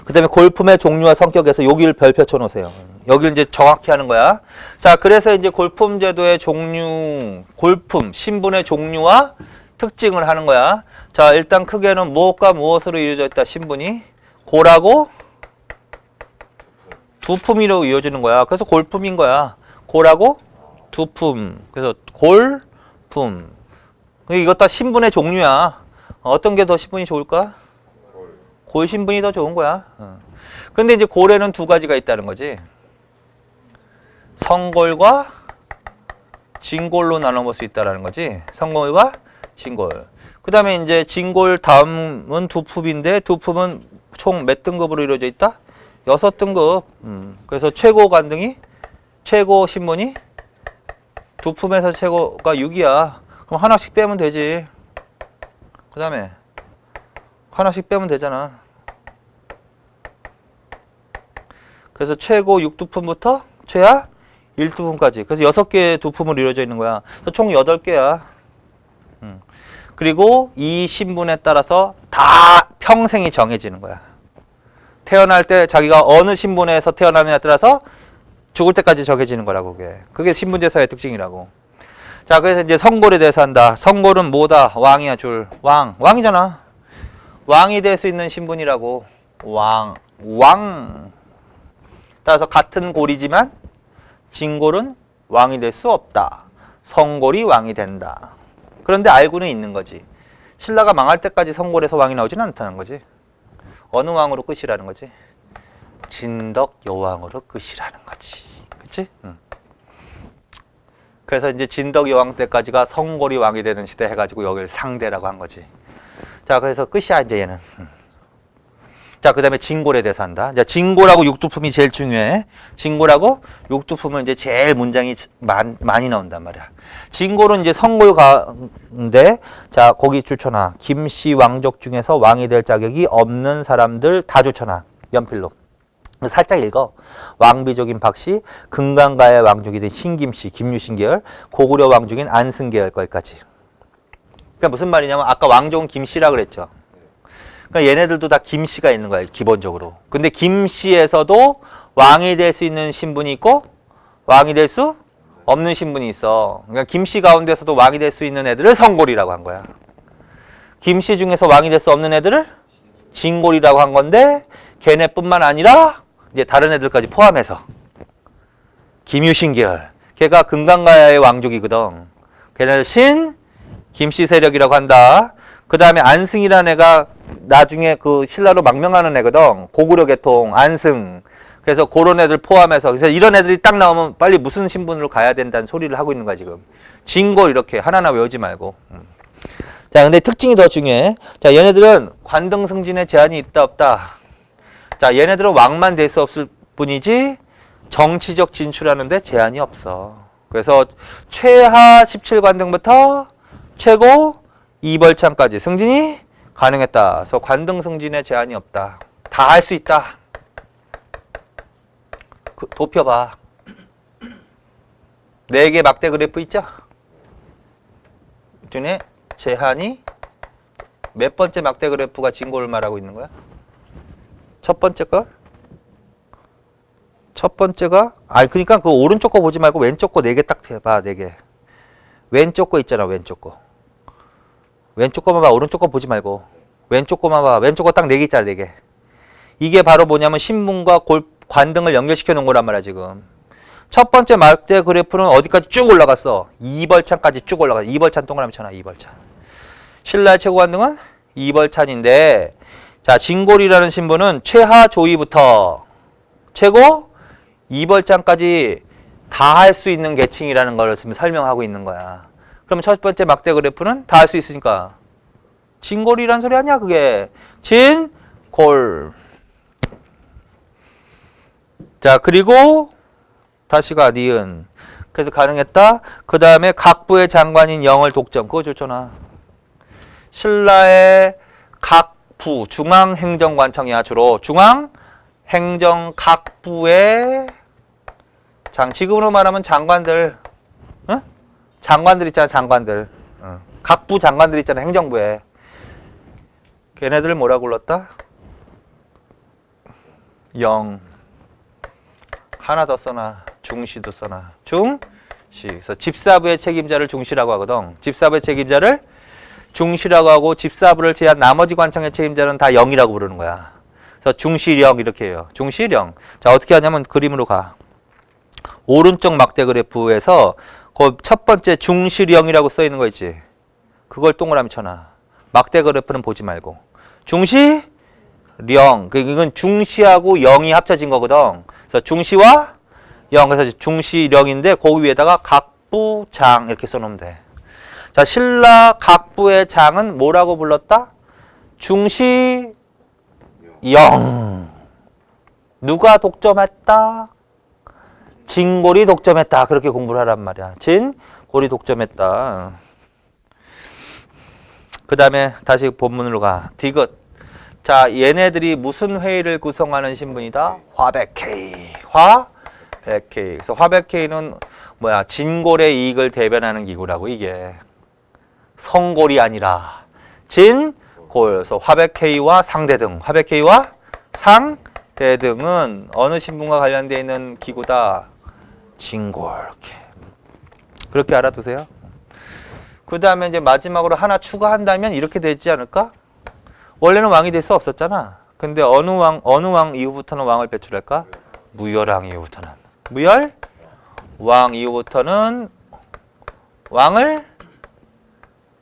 그 다음에 골품의 종류와 성격에서 여기를 별표 쳐놓으세요. 여기를 이제 정확히 하는 거야. 자, 그래서 이제 골품제도의 종류, 골품, 신분의 종류와 특징을 하는 거야. 자, 일단 크게는 무엇과 무엇으로 이루어져 있다, 신분이? 고라고 두품이로 이어지는 거야. 그래서 골품인 거야. 고라고 두품. 그래서 골품. 이것 다 신분의 종류야. 어떤 게 더 신분이 좋을까? 골 신분이 더 좋은 거야. 근데 이제 골에는 두 가지가 있다는 거지. 성골과 진골로 나눠볼 수 있다는 거지. 성골과 진골. 그 다음에 이제 진골 다음은 두품인데 두품은 총 몇 등급으로 이루어져 있다? 6등급. 그래서 최고 관등이, 최고 신분이 두품에서 최고가 6이야. 그럼 하나씩 빼면 되지. 그 다음에 하나씩 빼면 되잖아. 그래서 최고 6두품부터 최하 1두품까지. 그래서 6개의 두품으로 이루어져 있는 거야. 그래서 총 8개야. 그리고 이 신분에 따라서 다 평생이 정해지는 거야. 태어날 때 자기가 어느 신분에서 태어나느냐에 따라서 죽을 때까지 정해지는 거라고 그게. 그게 신분제사의 특징이라고. 자, 그래서 이제 성골에 대해서 한다. 성골은 뭐다? 왕이야, 줄. 왕이잖아. 왕이 될 수 있는 신분이라고. 왕. 따라서 같은 골이지만 진골은 왕이 될 수 없다. 성골이 왕이 된다. 그런데 알고는 있는 거지. 신라가 망할 때까지 성골에서 왕이 나오지는 않다는 거지. 어느 왕으로 끝이라는 거지? 진덕 여왕으로 끝이라는 거지. 그치? 그래서 이제 진덕 여왕 때까지가 성골이 왕이 되는 시대 해가지고 여기를 상대라고 한 거지. 자, 그래서 끝이야, 이제 얘는. 자, 그 다음에 진골에 대해서 한다. 자, 진골하고 육두품이 제일 중요해. 진골하고 육두품은 이제 제일 문장이 많이 나온단 말이야. 진골은 이제 성골 가운데, 자, 거기 줄쳐놔. 김씨 왕족 중에서 왕이 될 자격이 없는 사람들 다 줄쳐놔. 연필로. 살짝 읽어. 왕비족인 박씨, 금강가의 왕족이 된 신김씨, 김유신 계열, 고구려 왕족인 안승 계열 거기까지. 그러니까 무슨 말이냐면 아까 왕족은 김씨라 그랬죠. 그러니까 얘네들도 다 김씨가 있는 거예요, 기본적으로. 근데 김씨에서도 왕이 될 수 있는 신분이 있고 왕이 될 수 없는 신분이 있어. 그러니까 김씨 가운데서도 왕이 될 수 있는 애들을 성골이라고 한 거야. 김씨 중에서 왕이 될 수 없는 애들을 진골이라고 한 건데 걔네뿐만 아니라 이제 다른 애들까지 포함해서 김유신 계열, 걔가 금강가야의 왕족이거든. 걔네를 김씨 세력이라고 한다. 그 다음에 안승이라는 애가 나중에 그 신라로 망명하는 애거든. 고구려 계통 안승. 그래서 그런 애들 포함해서, 그래서 이런 애들이 딱 나오면 빨리 무슨 신분으로 가야 된다는 소리를 하고 있는 거야 지금. 진골 이렇게 하나하나 외우지 말고. 자, 근데 특징이 더 중요해. 자, 얘네들은 관등 승진에 제한이 있다 없다. 자, 얘네들은 왕만 될 수 없을 뿐이지 정치적 진출하는데 제한이 없어. 그래서 최하 17관등부터 최고 2벌창까지 승진이 가능했다. 그래서 관등 승진에 제한이 없다. 다 할 수 있다. 도펴봐. 4개 막대 그래프 있죠? 중에 제한이 몇 번째 막대 그래프가 진골을 말하고 있는 거야? 첫 번째 거? 첫 번째가? 그러니까 그 오른쪽 거 보지 말고 왼쪽 거 4개 딱 해봐. 4개. 왼쪽 거 있잖아, 왼쪽 거. 왼쪽 거만 봐. 오른쪽 거 보지 말고. 왼쪽 거만 봐. 왼쪽 거 딱 4개 있잖아, 4개. 이게 바로 뭐냐면 신분과 관등을 연결시켜 놓은 거란 말이야, 지금. 첫 번째 막대 그래프는 어디까지 쭉 올라갔어? 2벌찬까지 쭉 올라갔어. 2벌찬 동그라미 쳐놔, 2벌찬. 신라의 최고 관등은 2벌찬인데, 자, 진골이라는 신분은 최하 조위부터 최고 2벌찬까지 다 할 수 있는 계층이라는 걸 지금 설명하고 있는 거야. 그러면 첫 번째 막대 그래프는 다 할 수 있으니까 진골이란 소리 아니야, 그게. 진골. 자, 그리고 다시가 니은. 그래서 가능했다. 그 다음에 각부의 장관인 영을 독점. 그거 좋잖아. 신라의 각부, 중앙행정관청이야, 주로. 중앙행정각부의 지금으로 말하면 장관들, 응? 장관들 있잖아, 장관들. 각부 장관들 있잖아, 행정부에. 걔네들 뭐라고 불렀다? 영. 하나 더 써놔. 중시도 써놔. 중시. 그래서 집사부의 책임자를 중시라고 하거든. 집사부의 책임자를 중시라고 하고 집사부를 제한 나머지 관청의 책임자는 다 영이라고 부르는 거야. 그래서 중시령 이렇게 해요. 중시령. 자, 어떻게 하냐면 그림으로 가. 오른쪽 막대 그래프에서 그 첫 번째 중시령이라고 써 있는 거 있지. 그걸 동그라미 쳐놔. 막대 그래프는 보지 말고. 중시령. 이건 중시하고 영이 합쳐진 거거든. 그래서 중시와 영. 그래서 중시령인데 그 위에다가 각부장 이렇게 써놓으면 돼. 자, 신라 각부의 장은 뭐라고 불렀다? 중시영. 누가 독점했다? 진골이 독점했다. 그렇게 공부를 하란 말이야. 진골이 독점했다. 그 다음에 다시 본문으로 가. 디귿. 자, 얘네들이 무슨 회의를 구성하는 신분이다? 화백회의. 화백회의. 그래서 화백회의는 뭐야? 진골의 이익을 대변하는 기구라고, 이게. 성골이 아니라 진골. 그래서 화백회의와 상대등. 화백회의와 상대등은 어느 신분과 관련되어 있는 기구다? 진골. 그렇게 알아두세요. 그 다음에 이제 마지막으로 하나 추가한다면 이렇게 되지 않을까? 원래는 왕이 될 수 없었잖아. 근데 어느 왕 이후부터는 왕을 배출할까? 무열왕 이후부터는. 무열? 왕 이후부터는 왕을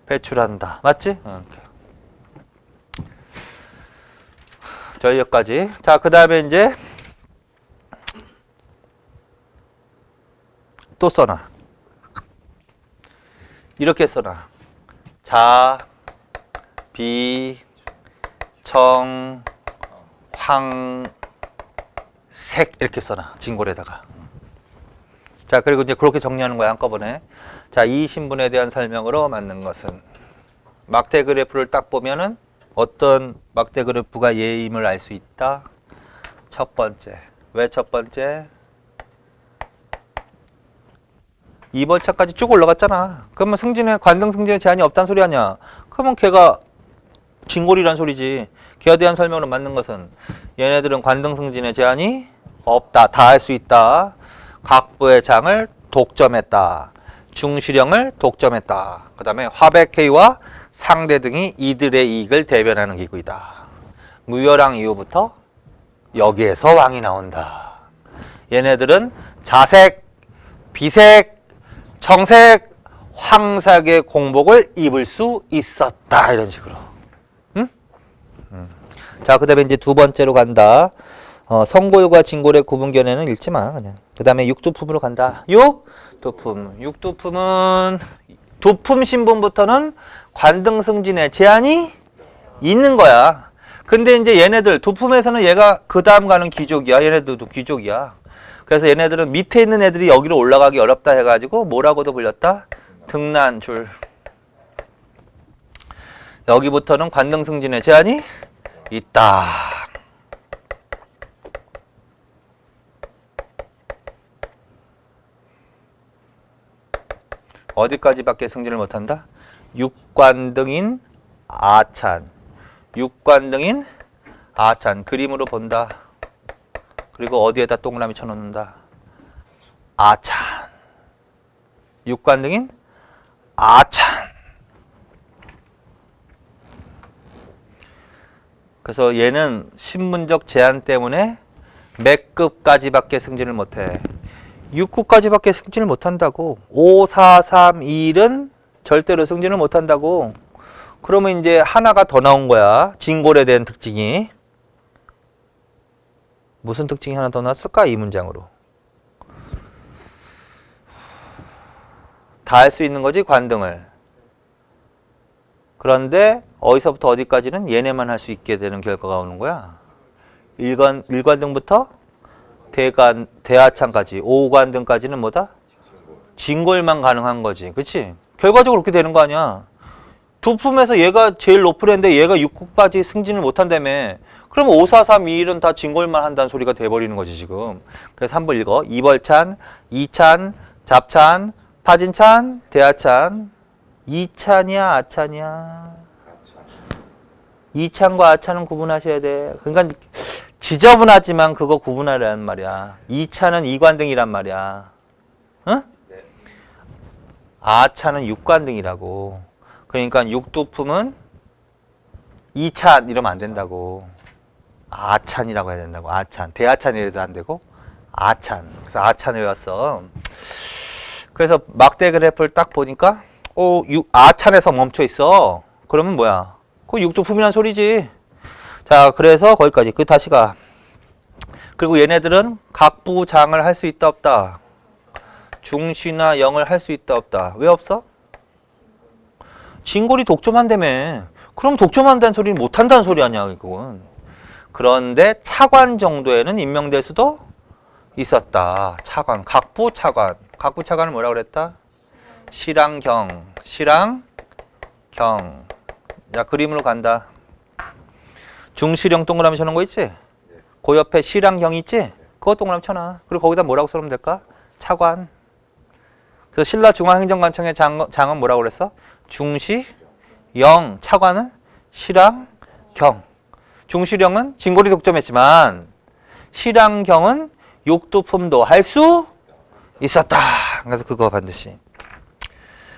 배출한다. 맞지? 저 여기까지. 자, 그 다음에 이제 또 써놔. 이렇게 써놔. 자, 비, 청, 황, 색 이렇게 써놔. 진골에다가. 자, 그리고 이제 그렇게 정리하는 거야, 한꺼번에. 자, 이 신분에 대한 설명으로 맞는 것은 막대 그래프를 딱 보면은 어떤 막대 그래프가 얘임을 알 수 있다. 첫 번째. 왜 첫 번째? 2번 차까지 쭉 올라갔잖아. 그러면 관등 승진에 제한이 없다는 소리 아니야. 그러면 걔가 진골이란 소리지. 걔에 대한 설명으로 맞는 것은 얘네들은 관등 승진에 제한이 없다. 다 할 수 있다. 각부의 장을 독점했다. 중시령을 독점했다. 그 다음에 화백회의와 상대 등이 이들의 이익을 대변하는 기구이다. 무열왕 이후부터 여기에서 왕이 나온다. 얘네들은 자색, 비색, 청색, 황색의 공복을 입을 수 있었다. 이런 식으로. 응? 자, 그 다음에 이제 두 번째로 간다. 성골과 진골의 구분견해는 읽지 마, 그냥. 그 다음에 육두품으로 간다. 육두품. 육두품은 두품 신분부터는 관등승진에 제한이 있는 거야. 근데 이제 얘네들, 두품에서는 얘가 그 다음 가는 귀족이야. 얘네들도 귀족이야. 그래서 얘네들은 밑에 있는 애들이 여기로 올라가기 어렵다 해가지고 뭐라고도 불렸다? 등난줄. 여기부터는 관등승진에 제한이 있다. 어디까지밖에 승진을 못한다? 육관등인 아찬. 육관등인 아찬. 그림으로 본다. 그리고 어디에다 동그라미 쳐놓는다. 아찬. 육관등인 아찬. 그래서 얘는 신분적 제한 때문에 몇 급까지밖에 승진을 못해. 6급까지밖에 승진을 못한다고. 5, 4, 3, 2, 1은 절대로 승진을 못한다고. 그러면 이제 하나가 더 나온 거야. 진골에 대한 특징이. 무슨 특징이 하나 더 나왔을까? 이 문장으로. 다 할 수 있는 거지, 관등을. 그런데 어디서부터 어디까지는 얘네만 할 수 있게 되는 결과가 오는 거야. 일관등부터 대하창까지, 5관등까지는 뭐다? 진골만 가능한 거지. 그치? 결과적으로 그렇게 되는 거 아니야. 두품에서 얘가 제일 높은 애인데 얘가 6급까지 승진을 못한다며. 그러면 5, 4, 3, 2, 1은 다 진골만 한다는 소리가 돼버리는 거지 지금. 그래서 3번 읽어. 이벌찬, 이찬, 잡찬, 파진찬, 대하찬. 이찬이야 아찬이야? 이찬과 아찬은 구분하셔야 돼. 그러니까 지저분하지만 그거 구분하라는 말이야. 이찬은 이관등이란 말이야. 응? 네. 아찬은 육관등이라고. 그러니까 육두품은 이찬 이러면 안 된다고. 아찬이라고 해야 된다고. 아찬. 대아찬이라도 안 되고 아찬. 그래서 아찬을 외웠어. 그래서 막대 그래프를 딱 보니까 아찬에서 멈춰 있어. 그러면 뭐야? 그거 육두품이란 소리지. 자, 그래서 거기까지. 다시 가. 그리고 얘네들은 각부장을 할 수 있다 없다? 중시나 영을 할 수 있다 없다? 왜 없어? 진골이 독점한다며. 그럼 독점한다는 소리는 못한다는 소리 아니야, 그건. 그런데 차관 정도에는 임명될 수도 있었다. 차관, 각부 차관. 각부 차관을 뭐라고 그랬다? 시랑경, 시랑경. 자, 그림으로 간다. 중시령 동그라미 쳐놓은 거 있지? 그 옆에 시랑경 있지? 그거 동그라미 쳐놔. 그리고 거기다 뭐라고 써놓으면 될까? 차관. 그래서 신라 중앙행정관청의 장은 뭐라고 그랬어? 중시, 영, 차관은 시랑, 경. 중시령은 진골이 독점했지만 시랑경은 육두품도 할 수 있었다. 그래서 그거 반드시.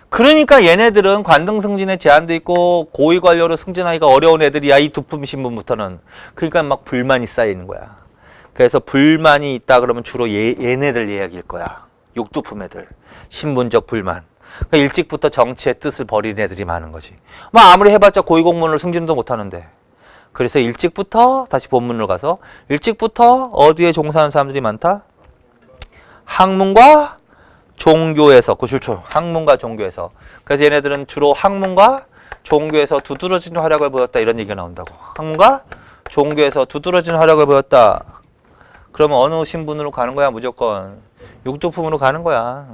그러니까 얘네들은 관등 승진에 제한도 있고 고위 관료로 승진하기가 어려운 애들이야. 이 두품 신분부터는. 그러니까 막 불만이 쌓이는 거야. 그래서 불만이 있다 그러면 주로 얘네들 이야기일 거야. 육두품 애들. 신분적 불만. 그러니까 일찍부터 정치의 뜻을 버리는 애들이 많은 거지. 뭐 아무리 해봤자 고위 공무원으로 승진도 못하는데. 그래서 일찍부터 다시 본문으로 가서 일찍부터 어디에 종사하는 사람들이 많다? 학문과 종교에서, 그 줄초 학문과 종교에서. 그래서 얘네들은 주로 학문과 종교에서 두드러진 활약을 보였다 이런 얘기가 나온다고. 학문과 종교에서 두드러진 활약을 보였다. 그러면 어느 신분으로 가는 거야? 무조건 육두품으로 가는 거야.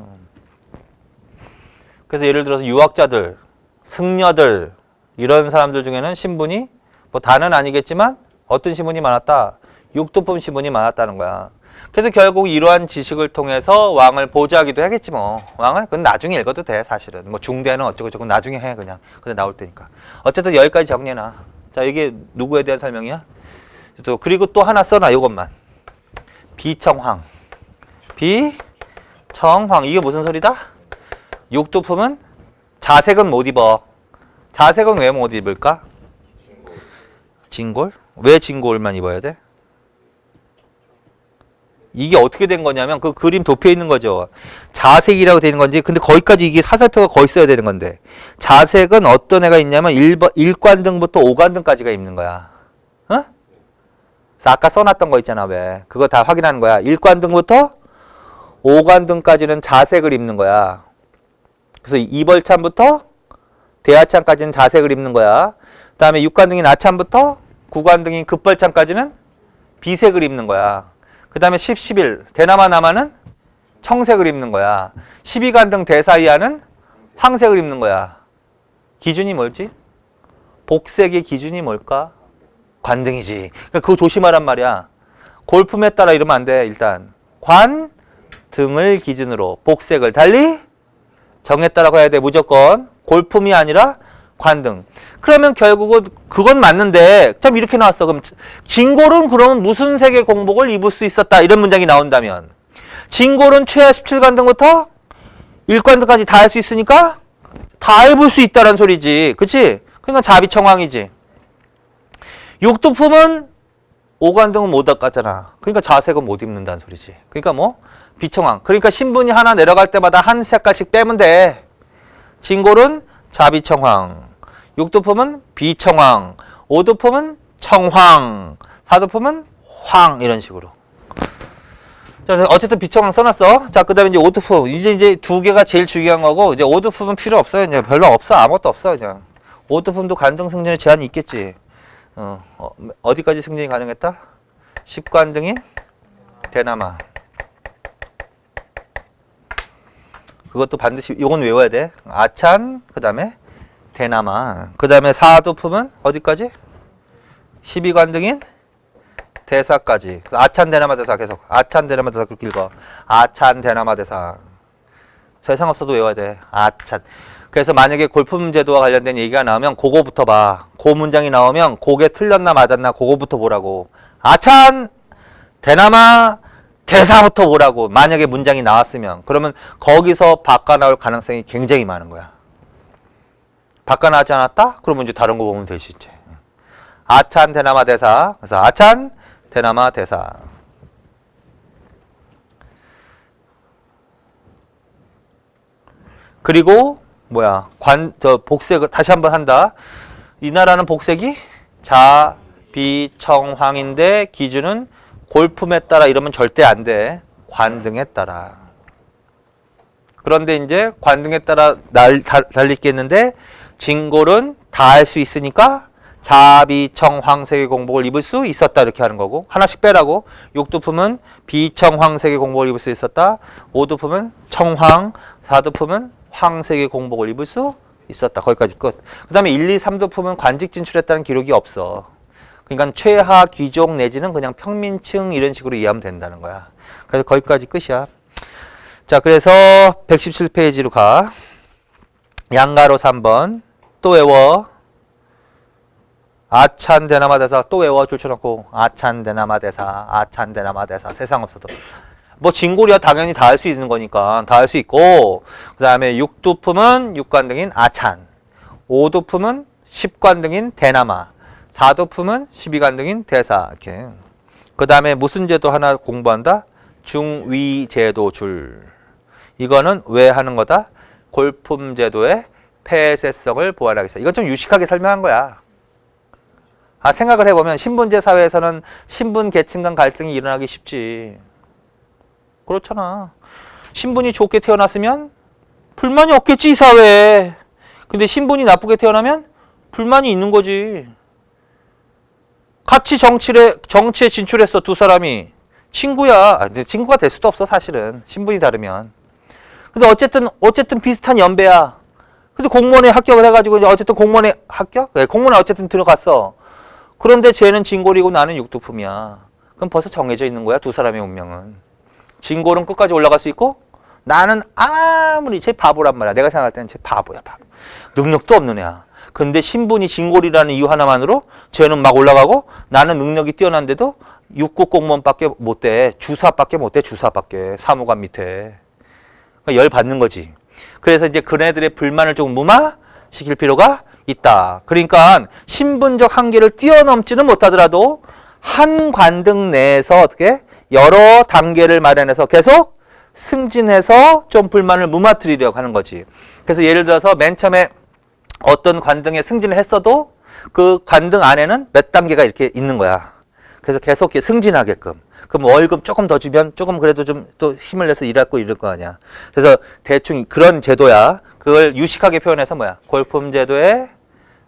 그래서 예를 들어서 유학자들, 승려들 이런 사람들 중에는 신분이 뭐 다는 아니겠지만 어떤 신분이 많았다? 육두품 신분이 많았다는 거야. 그래서 결국 이러한 지식을 통해서 왕을 보좌하기도 하겠지 뭐. 왕을 그건 나중에 읽어도 돼 사실은. 뭐 중대는 어쩌고저쩌고 나중에 해 그냥. 근데 나올 때니까. 어쨌든 여기까지 정리해놔. 자, 이게 누구에 대한 설명이야? 또 그리고 또 하나 써놔. 이것만. 비청황. 비청황. 이게 무슨 소리다? 육두품은 자색은 못 입어. 자색은 왜 못 입을까? 진골? 왜 진골만 입어야 돼? 이게 어떻게 된 거냐면 그 그림 도표에 있는 거죠. 자색이라고 되는 건지 근데 거기까지 이게 사설표가 거의 써야 되는 건데 자색은 어떤 애가 있냐면 1관등부터 5관등까지가 입는 거야. 어? 그래서 아까 써놨던 거 있잖아. 왜? 그거 다 확인하는 거야. 1관등부터 5관등까지는 자색을 입는 거야. 그래서 이벌참부터 대하참까지는 자색을 입는 거야. 그 다음에 6관등인 아참부터 9관등인 급벌참까지는 비색을 입는 거야. 그 다음에 10, 11 대나마 남아는 청색을 입는 거야. 12관등 대사이하는 황색을 입는 거야. 기준이 뭘지? 복색의 기준이 뭘까? 관등이지. 그러니까 그거 조심하란 말이야. 골품에 따라 이러면 안 돼. 일단 관등을 기준으로 복색을 달리 정했다라고 해야 돼. 무조건 골품이 아니라 관등. 그러면 결국은 그건 맞는데 참 이렇게 나왔어. 그럼 진골은 그러면 무슨 색의 공복을 입을 수 있었다 이런 문장이 나온다면 진골은 최하 17관등부터 1관등까지 다 할 수 있으니까 다 입을 수 있다는 소리지. 그치? 그러니까 자비청황이지. 육두품은 5관등은 못 닦았잖아. 그러니까 자색은 못 입는다는 소리지. 그러니까 뭐 비청황. 그러니까 신분이 하나 내려갈 때마다 한 색깔씩 빼면 돼. 진골은 자비청황. 육두품은 비청황, 5두품은 청황, 4두품은 황 이런 식으로. 자, 어쨌든 비청황 써놨어. 자, 그다음에 이제 5두품. 이제 두 개가 제일 중요한 거고 이제 5두품은 필요 없어요. 이제 별로 없어. 아무것도 없어 그냥. 5두품도 관등 승진에 제한이 있겠지. 어디까지 승진이 가능했다? 10관등인 대나마. 그것도 반드시 이건 외워야 돼. 아찬 그다음에 대나마. 그 다음에 4두품은 어디까지? 12관등인 대사까지. 아찬 대나마 대사 계속. 아찬 대나마 대사 그렇게 읽어. 아찬 대나마 대사. 세상 없어도 외워야 돼. 아찬. 그래서 만약에 골품 제도와 관련된 얘기가 나오면 그거부터 봐. 그 문장이 나오면 그게 틀렸나 맞았나 그거부터 보라고. 아찬 대나마 대사부터 보라고. 만약에 문장이 나왔으면. 그러면 거기서 바꿔 나올 가능성이 굉장히 많은 거야. 바꿔나지 않았다? 그러면 이제 다른 거 보면 되지 이제. 아찬 대나마 대사. 그래서 아찬 대나마 대사. 그리고 뭐야? 복색 다시 한번 한다. 이 나라는 복색이 자비청황인데 기준은 골품에 따라 이러면 절대 안 돼. 관등에 따라. 그런데 이제 관등에 따라 달리 있겠는데 진골은 다 할 수 있으니까 자비청황색의 공복을 입을 수 있었다 이렇게 하는 거고 하나씩 빼라고. 육두품은 비청황색의 공복을 입을 수 있었다. 5두품은 청황, 4두품은 황색의 공복을 입을 수 있었다. 거기까지 끝. 그 다음에 1, 2, 3도품은 관직 진출했다는 기록이 없어. 그러니까 최하 귀족 내지는 그냥 평민층 이런 식으로 이해하면 된다는 거야. 그래서 거기까지 끝이야. 자, 그래서 117페이지로 가. 양가로 3번. 또 외워. 아찬대나마대사 또 외워. 줄쳐놓고 아찬대나마대사 아찬대나마대사 세상 없어도. 뭐 진골이야 당연히 다 할 수 있는 거니까 다 할 수 있고, 그 다음에 6도품은 육관등인 아찬, 5도품은 10관등인 대나마, 4도품은 12관등인 대사. 이렇게. 그 다음에 무슨 제도 하나 공부한다? 중위제도 줄. 이거는 왜 하는 거다? 골품제도의 폐쇄성을 보완하기 위해서. 이건 좀 유식하게 설명한 거야. 아, 생각을 해보면 신분제 사회에서는 신분 계층 간 갈등이 일어나기 쉽지. 그렇잖아. 신분이 좋게 태어났으면 불만이 없겠지, 이 사회에. 근데 신분이 나쁘게 태어나면 불만이 있는 거지. 같이 정치에 진출했어, 두 사람이. 친구야. 근데 친구가 될 수도 없어, 사실은. 신분이 다르면. 근데 어쨌든 비슷한 연배야. 근데 공무원에 합격을 해가지고, 어쨌든 공무원에 합격? 네, 공무원에 어쨌든 들어갔어. 그런데 쟤는 진골이고 나는 육두품이야. 그럼 벌써 정해져 있는 거야, 두 사람의 운명은. 진골은 끝까지 올라갈 수 있고, 나는 아무리 쟤 바보란 말이야. 내가 생각할 때는 쟤 바보야, 바보. 능력도 없는 애야. 근데 신분이 진골이라는 이유 하나만으로 쟤는 막 올라가고, 나는 능력이 뛰어난데도 육국 공무원밖에 못 돼. 주사밖에 못 돼, 주사밖에. 사무관 밑에. 그러니까 열 받는 거지. 그래서 이제 그네들의 불만을 조금 무마시킬 필요가 있다. 그러니까 신분적 한계를 뛰어넘지는 못하더라도 한 관등 내에서 어떻게 여러 단계를 마련해서 계속 승진해서 좀 불만을 무마뜨리려고 하는 거지. 그래서 예를 들어서 맨 처음에 어떤 관등에 승진을 했어도 그 관등 안에는 몇 단계가 이렇게 있는 거야. 그래서 계속 이렇게 승진하게끔. 그럼 월급 조금 더 주면 조금 그래도 좀 또 힘을 내서 일하고 이럴 거 아니야. 그래서 대충 그런 제도야. 그걸 유식하게 표현해서 뭐야? 골품제도의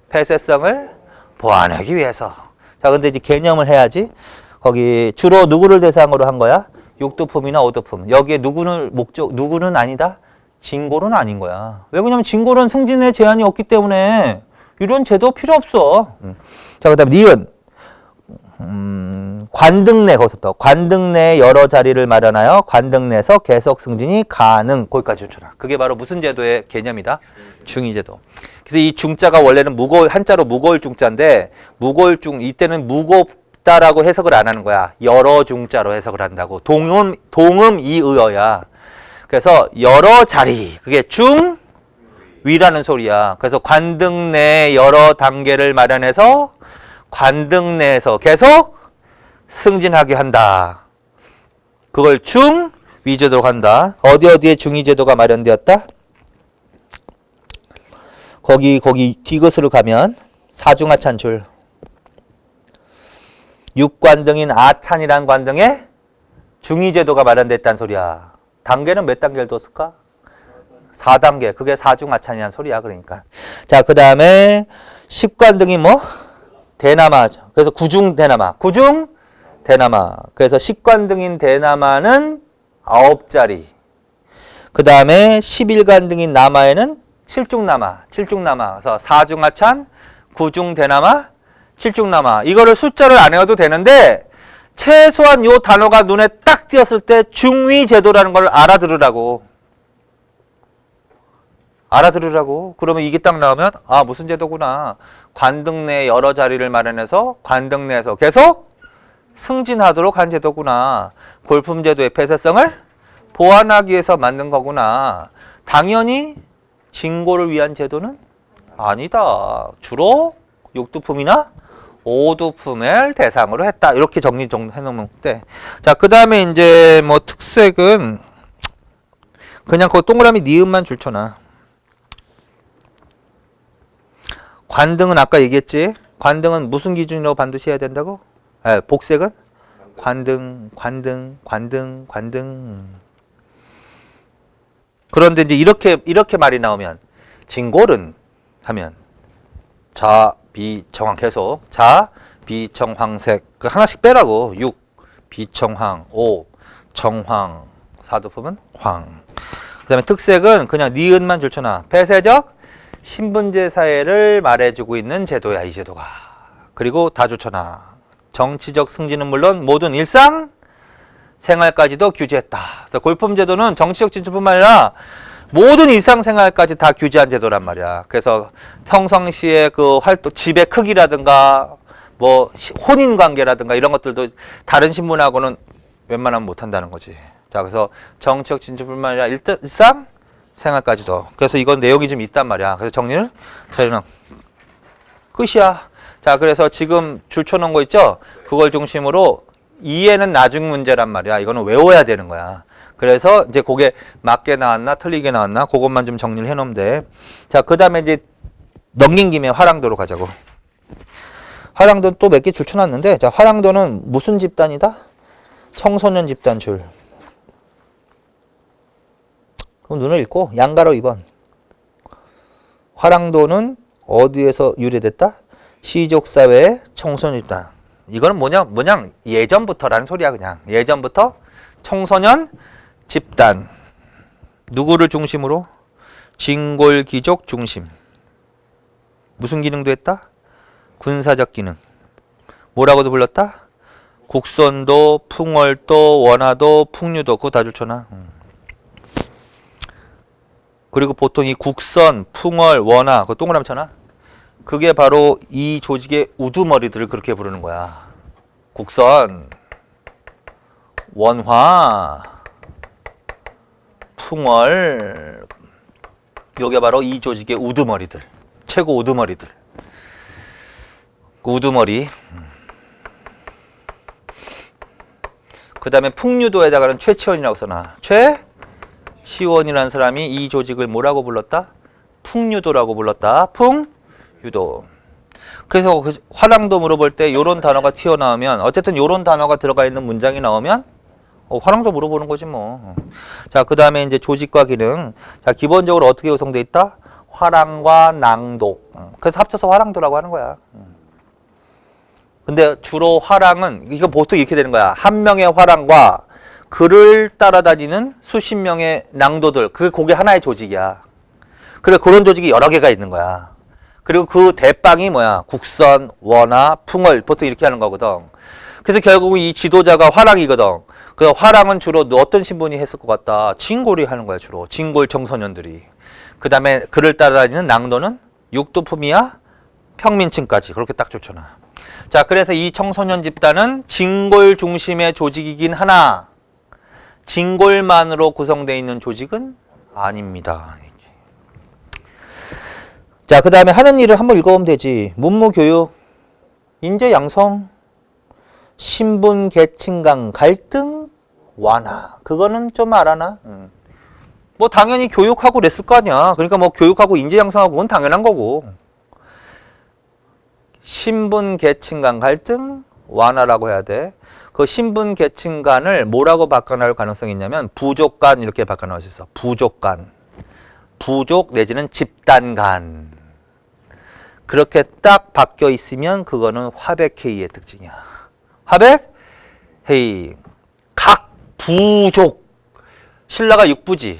폐쇄성을 보완하기 위해서. 자, 근데 이제 개념을 해야지. 거기 주로 누구를 대상으로 한 거야? 6도품이나 5도품. 여기에 누구는 아니다? 진골은 아닌 거야. 왜 그러냐면 진골은 승진에 제한이 없기 때문에 이런 제도 필요 없어. 자, 그 다음에 니은. 관등 내, 거기서부터. 관등 내 여러 자리를 마련하여 관등 내에서 계속 승진이 가능. 거기까지 줄여라. 그게 바로 무슨 제도의 개념이다? 중위제도. 그래서 이 중자가 원래는 한자로 무거울 중자인데, 무거울 중, 이때는 무겁다라고 해석을 안 하는 거야. 여러 중자로 해석을 한다고. 동음 이의어야. 그래서 여러 자리. 그게 중위라는 소리야. 그래서 관등 내 여러 단계를 마련해서 관등 내에서 계속 승진하게 한다. 그걸 중위제도로 한다. 어디에 중위제도가 마련되었다? 거기 뒤것으로 가면 사중하찬줄. 6관등인 아찬이란 관등에 중위제도가 마련됐다는 소리야. 단계는 몇 단계를 뒀을까? 4단계. 그게 사중하찬이란 소리야. 그러니까. 자, 그 다음에 10관등이 뭐? 대나마. 그래서 구중대나마. 구중대나마. 그래서 10관등인 대나마는 9자리. 그 다음에 11관등인 남아에는 7중남아. 그래서 4중하찬, 9중대나마, 7중남아. 이거를 숫자를 안 외워도 되는데 최소한 요 단어가 눈에 딱 띄었을 때 중위제도라는 걸 알아들으라고. 그러면 이게 딱 나오면 아, 무슨 제도구나. 관등 내 여러 자리를 마련해서 관등 내에서 계속 승진하도록 한 제도구나. 골품제도의 폐쇄성을 보완하기 위해서 만든 거구나. 당연히 진골을 위한 제도는 아니다. 주로 6도품이나 5도품을 대상으로 했다. 이렇게 정리 해놓으면 돼. 자, 그 다음에 이제 뭐 특색은 그냥 그 동그라미 니은만 줄쳐놔. 관등은 아까 얘기했지? 관등은 무슨 기준으로 반드시 해야 된다고? 복색은? 관등. 그런데 이제 이렇게 말이 나오면 진골은 하면 자, 비, 정황 계속 자, 비, 정황색 그 하나씩 빼라고. 6, 비청황, 5, 정황, 4도품은 황. 그 다음에 특색은 그냥 니은만 줄쳐놔. 폐쇄적 신분제 사회를 말해주고 있는 제도야, 이 제도가. 그리고 다주천하. 정치적 승진은 물론 모든 일상 생활까지도 규제했다. 그래서 골품제도는 정치적 진출뿐만 아니라 모든 일상생활까지 다 규제한 제도란 말이야. 그래서 평상시에 그 활동, 집의 크기라든가 뭐 혼인 관계라든가 이런 것들도 다른 신분하고는 웬만하면 못한다는 거지. 자, 그래서 정치적 진출뿐만 아니라 일상 생활까지도. 그래서 이건 내용이 좀 있단 말이야. 그래서 정리를 저희는 끝이야. 자, 그래서 지금 줄 쳐놓은 거 있죠? 그걸 중심으로 이해는 나중 문제란 말이야. 이거는 외워야 되는 거야. 그래서 이제 그게 맞게 나왔나 틀리게 나왔나 그것만 좀 정리를 해놓으면 돼. 자, 그 다음에 이제 넘긴 김에 화랑도로 가자고. 화랑도는 또 몇 개 줄 쳐놨는데, 자, 화랑도는 무슨 집단이다? 청소년 집단 줄. 그럼 눈을 읽고 양가로 2번. 화랑도는 어디에서 유래됐다? 시족사회의 청소년 집단. 이거는 뭐냐 예전부터라는 소리야. 그냥 예전부터 청소년 집단. 누구를 중심으로? 진골귀족 중심. 무슨 기능도 했다? 군사적 기능. 뭐라고도 불렀다? 국선도, 풍월도, 원화도, 풍류도. 그거 다 줄쳐놔. 그리고 보통 이 국선, 풍월, 원화 그거 동그라미 쳐놔. 그게 바로 이 조직의 우두머리들을 그렇게 부르는 거야. 국선, 원화, 풍월. 요게 바로 이 조직의 우두머리들. 최고 우두머리들. 우두머리. 그 다음에 풍류도에다가는 최치원이라고 써놔. 최치원이라는 사람이 이 조직을 뭐라고 불렀다? 풍류도라고 불렀다. 풍유도. 그래서 그 화랑도 물어볼 때 요런 단어가 튀어나오면 어쨌든 요런 단어가 들어가 있는 문장이 나오면 화랑도 물어보는 거지 뭐. 자, 그 다음에 이제 조직과 기능. 자, 기본적으로 어떻게 구성돼 있다? 화랑과 낭도. 그래서 합쳐서 화랑도라고 하는 거야. 근데 주로 화랑은 이거 보통 이렇게 되는 거야. 한 명의 화랑과 그를 따라다니는 수십 명의 낭도들. 그게 하나의 조직이야. 그래, 그런 조직이 여러 개가 있는 거야. 그리고 그 대빵이 뭐야? 국선, 원화, 풍월. 보통 이렇게 하는 거거든. 그래서 결국은 이 지도자가 화랑이거든. 그 화랑은 주로 어떤 신분이 했을 것 같다? 진골이 하는 거야, 주로. 진골 청소년들이. 그 다음에 그를 따라다니는 낭도는 육도품이야 평민층까지. 그렇게 딱 쫓아놔. 자, 그래서 이 청소년 집단은 진골 중심의 조직이긴 하나 진골만으로 구성되어 있는 조직은 아닙니다. 자, 그 다음에 하는 일을 한번 읽어보면 되지. 문무교육, 인재양성, 신분 계층간 갈등 완화. 그거는 좀 알아나? 뭐 당연히 교육하고 그랬을 거 아니야. 그러니까 뭐 교육하고 인재양성하고 그건 당연한 거고. 신분 계층 간 갈등 완화라고 해야 돼. 그 신분 계층 간을 뭐라고 바꿔나올 가능성이 있냐면 부족 간 이렇게 바꿔나올 수 있어. 부족 간. 부족 내지는 집단 간. 그렇게 딱 바뀌어 있으면 그거는 화백회의의 특징이야. 화백회의. 각 부족. 신라가 육부지.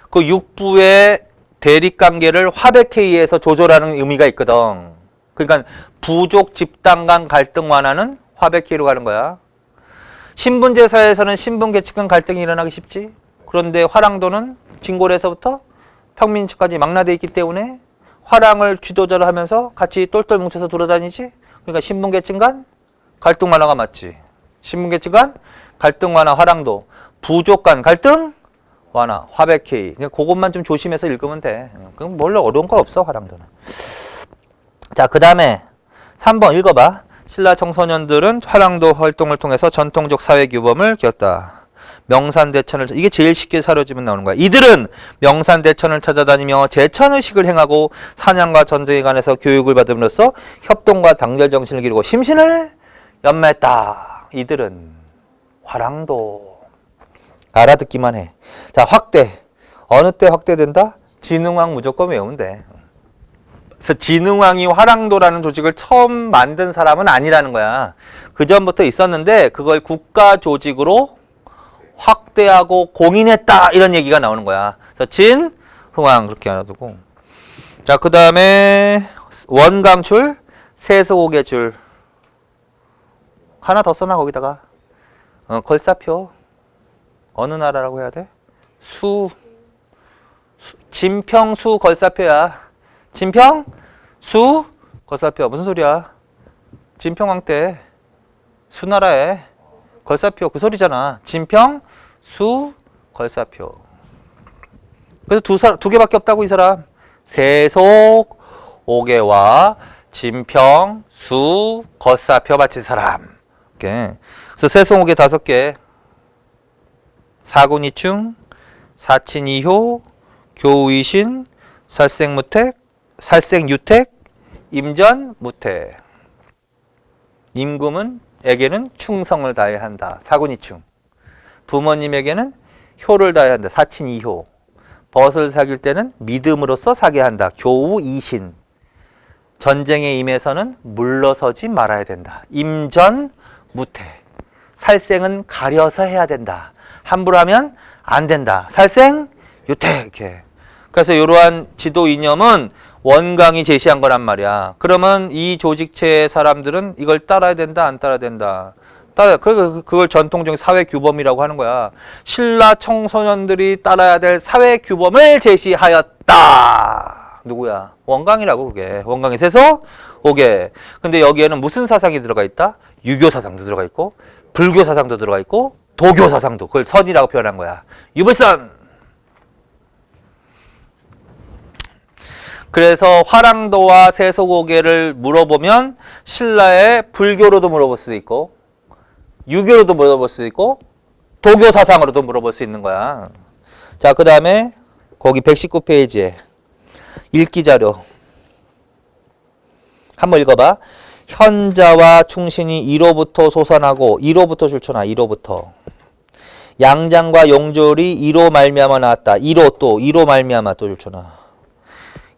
그 육부의 대립관계를 화백회의에서 조절하는 의미가 있거든. 그러니까 부족 집단 간 갈등 완화는 화백회의로 가는 거야. 신분제 사회에서는 신분 계층 간 갈등이 일어나기 쉽지. 그런데 화랑도는 진골에서부터 평민층까지 망라되어 있기 때문에 화랑을 지도자로 하면서 같이 똘똘 뭉쳐서 돌아다니지. 그러니까 신분 계층 간 갈등 완화가 맞지. 신분 계층 간 갈등 완화 화랑도. 부족 간 갈등 완화 화백회의. 그냥 그것만 좀 조심해서 읽으면 돼. 그럼 원래 어려운 거 없어 화랑도는. 자, 그 다음에 3번 읽어봐. 신라 청소년들은 화랑도 활동을 통해서 전통적 사회규범을 겼다. 명산대천을, 이게 제일 쉽게 사려지면 나오는 거야. 이들은 명산대천을 찾아다니며 제천의식을 행하고 사냥과 전쟁에 관해서 교육을 받음으로써 협동과 단결 정신을 기르고 심신을 연마했다. 이들은 화랑도. 알아듣기만 해. 자, 확대. 어느 때 확대된다? 진흥왕 무조건 외우면 돼. 그래서 진흥왕이 화랑도라는 조직을 처음 만든 사람은 아니라는 거야. 그 전부터 있었는데 그걸 국가 조직으로 확대하고 공인했다 이런 얘기가 나오는 거야. 그래서 진흥왕 그렇게 알아두고. 자, 그 다음에 원강줄, 세소고개줄. 하나 더 써놔, 거기다가. 걸사표. 어느 나라라고 해야 돼? 진평수 걸사표야. 진평, 수, 걸사표. 무슨 소리야? 진평왕 때 수나라에 걸사표 그 소리잖아. 진평, 수, 걸사표. 그래서 두 개밖에 없다고 이 사람. 세속, 오개와 진평, 수, 걸사표 바친 사람. 이렇게. 그래서 세속, 오개 5개. 사군이충, 사친이효, 교우이신, 살생무택, 살생유택, 임전무택. 임금에게는 충성을 다해야 한다. 사군이충. 부모님에게는 효를 다해야 한다. 사친이효. 벗을 사귈 때는 믿음으로써 사게 한다. 교우이신. 전쟁에 임해서는 물러서지 말아야 된다. 임전무택. 살생은 가려서 해야 된다. 함부로 하면 안 된다. 살생유택. 이렇게. 그래서 이러한 지도 이념은 원강이 제시한 거란 말이야. 그러면 이 조직체의 사람들은 이걸 따라야 된다, 안 따라야 된다. 그걸 전통적인 사회 규범이라고 하는 거야. 신라 청소년들이 따라야 될 사회 규범을 제시하였다. 누구야? 원강이라고 그게. 원강의 세서 오개. 근데 여기에는 무슨 사상이 들어가 있다? 유교 사상도 들어가 있고, 불교 사상도 들어가 있고, 도교 사상도. 그걸 선이라고 표현한 거야. 유불선. 그래서 화랑도와 세속오개를 물어보면 신라의 불교로도 물어볼 수 있고 유교로도 물어볼 수 있고 도교 사상으로도 물어볼 수 있는 거야. 자, 그 다음에 거기 119페이지에 읽기 자료 한번 읽어봐. 현자와 충신이 이로부터 솟아나고 이로부터 줄쳐나 이로부터 양장과 용졸이 이로 말미암아 나왔다. 이로 말미암아 또 줄쳐나.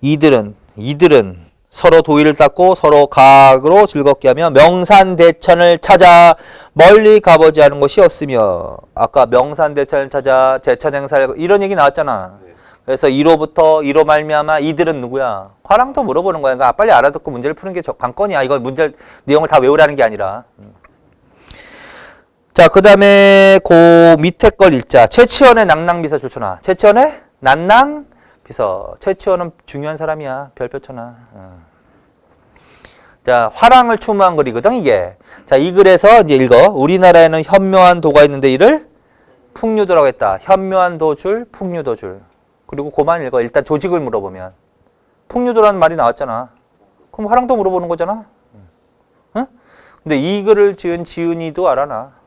이들은 서로 도의를 닦고 서로 가으로 즐겁게 하며 명산대천을 찾아 멀리 가보지 않은 곳이 없으며. 아까 명산대천을 찾아 제천행사를 이런 얘기 나왔잖아. 그래서 이로부터 이로 말미암아 이들은 누구야? 화랑도 물어보는 거야. 그러니까 빨리 알아듣고 문제를 푸는 게 관건이야. 이걸 문제 내용을 다 외우라는 게 아니라. 자, 그 다음에 그 밑에 걸 읽자. 최치원의 낭낭비서 줄쳐나. 최치원의 난낭 비서. 최치원은 중요한 사람이야. 별표쳐나. 자, 화랑을 추모한 글이거든 이게. 자, 이 글에서 이제 읽어. 우리나라에는 현묘한 도가 있는데 이를 풍류도라고 했다. 현묘한 도줄, 풍류도줄. 그리고 그만 읽어. 일단 조직을 물어보면 풍류도라는 말이 나왔잖아. 그럼 화랑도 물어보는 거잖아. 응? 근데 이 글을 지은 지은이도 알아나.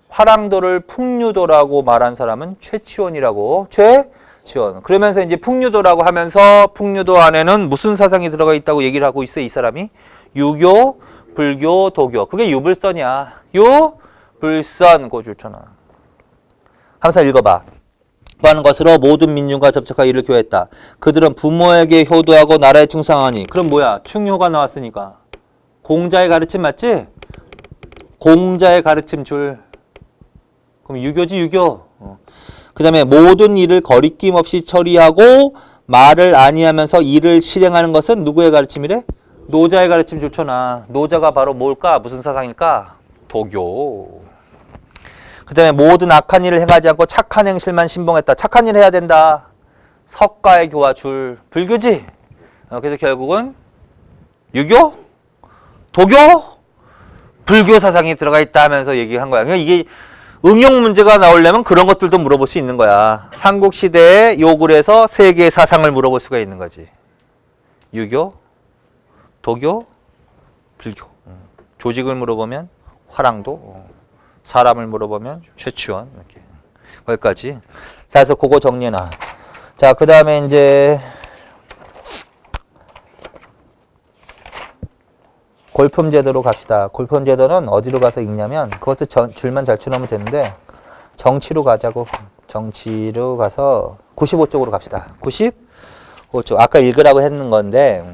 화랑도를 풍류도라고 말한 사람은 최치원이라고. 최치원. 그러면서 이제 풍류도라고 하면서 풍류도 안에는 무슨 사상이 들어가 있다고 얘기를 하고 있어, 이 사람이? 유교, 불교, 도교. 그게 유불선이야. 유불선. 고 줄쳐나. 항상 읽어봐. 하는 것으로 모든 민중과 접촉하여 이를 교했다. 그들은 부모에게 효도하고 나라에 충성하니. 그럼 뭐야? 충효가 나왔으니까. 공자의 가르침 맞지? 공자의 가르침 줄. 그럼 유교지, 유교. 그 다음에 모든 일을 거리낌 없이 처리하고 말을 아니하면서 일을 실행하는 것은 누구의 가르침이래? 노자의 가르침 줄쳐나. 노자가 바로 뭘까? 무슨 사상일까? 도교. 그 다음에 모든 악한 일을 행하지 않고 착한 행실만 신봉했다. 착한 일 해야 된다. 석가의 교화 줄. 불교지? 그래서 결국은 유교? 도교? 불교 사상이 들어가 있다 하면서 얘기한 거야. 그러니까 이게 응용 문제가 나오려면 그런 것들도 물어볼 수 있는 거야. 삼국시대에 욕을 해서 세계의 사상을 물어볼 수가 있는 거지. 유교, 도교, 불교. 조직을 물어보면 화랑도, 사람을 물어보면 최치원. 이렇게. 거기까지. 그래서 그거 정리해놔. 자, 그 다음에 이제 골품제도로 갑시다. 골품제도는 어디로 가서 읽냐면 그것도 줄만 잘 쳐놓으면 되는데 정치로 가자고. 정치로 가서 95쪽으로 갑시다. 95쪽. 아까 읽으라고 했는 건데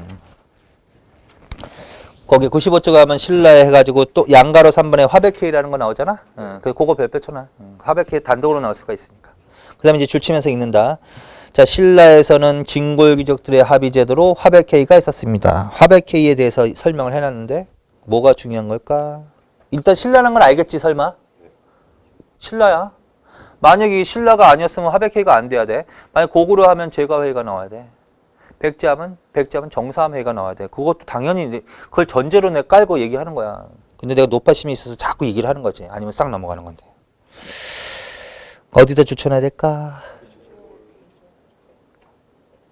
거기 95쪽 가면 신라에 해가지고 또 양가로 3번에 화백회의라는 거 나오잖아. 그거 별표 쳐놔. 화백회의 단독으로 나올 수가 있으니까. 그 다음에 이제 줄 치면서 읽는다. 자, 신라에서는 진골귀족들의 합의제도로 화백회의가 있었습니다. 화백회의에 대해서 설명을 해놨는데 뭐가 중요한 걸까? 일단 신라는 건 알겠지 설마? 신라야. 만약에 이 신라가 아니었으면 화백회의가 안 돼야 돼. 만약 고구려 하면 제가회의가 나와야 돼. 백제하면 정사함회의가 나와야 돼. 그것도 당연히 그걸 전제로 내가 깔고 얘기하는 거야. 근데 내가 노파심이 있어서 자꾸 얘기를 하는 거지. 아니면 싹 넘어가는 건데. 어디다 추천해야 될까?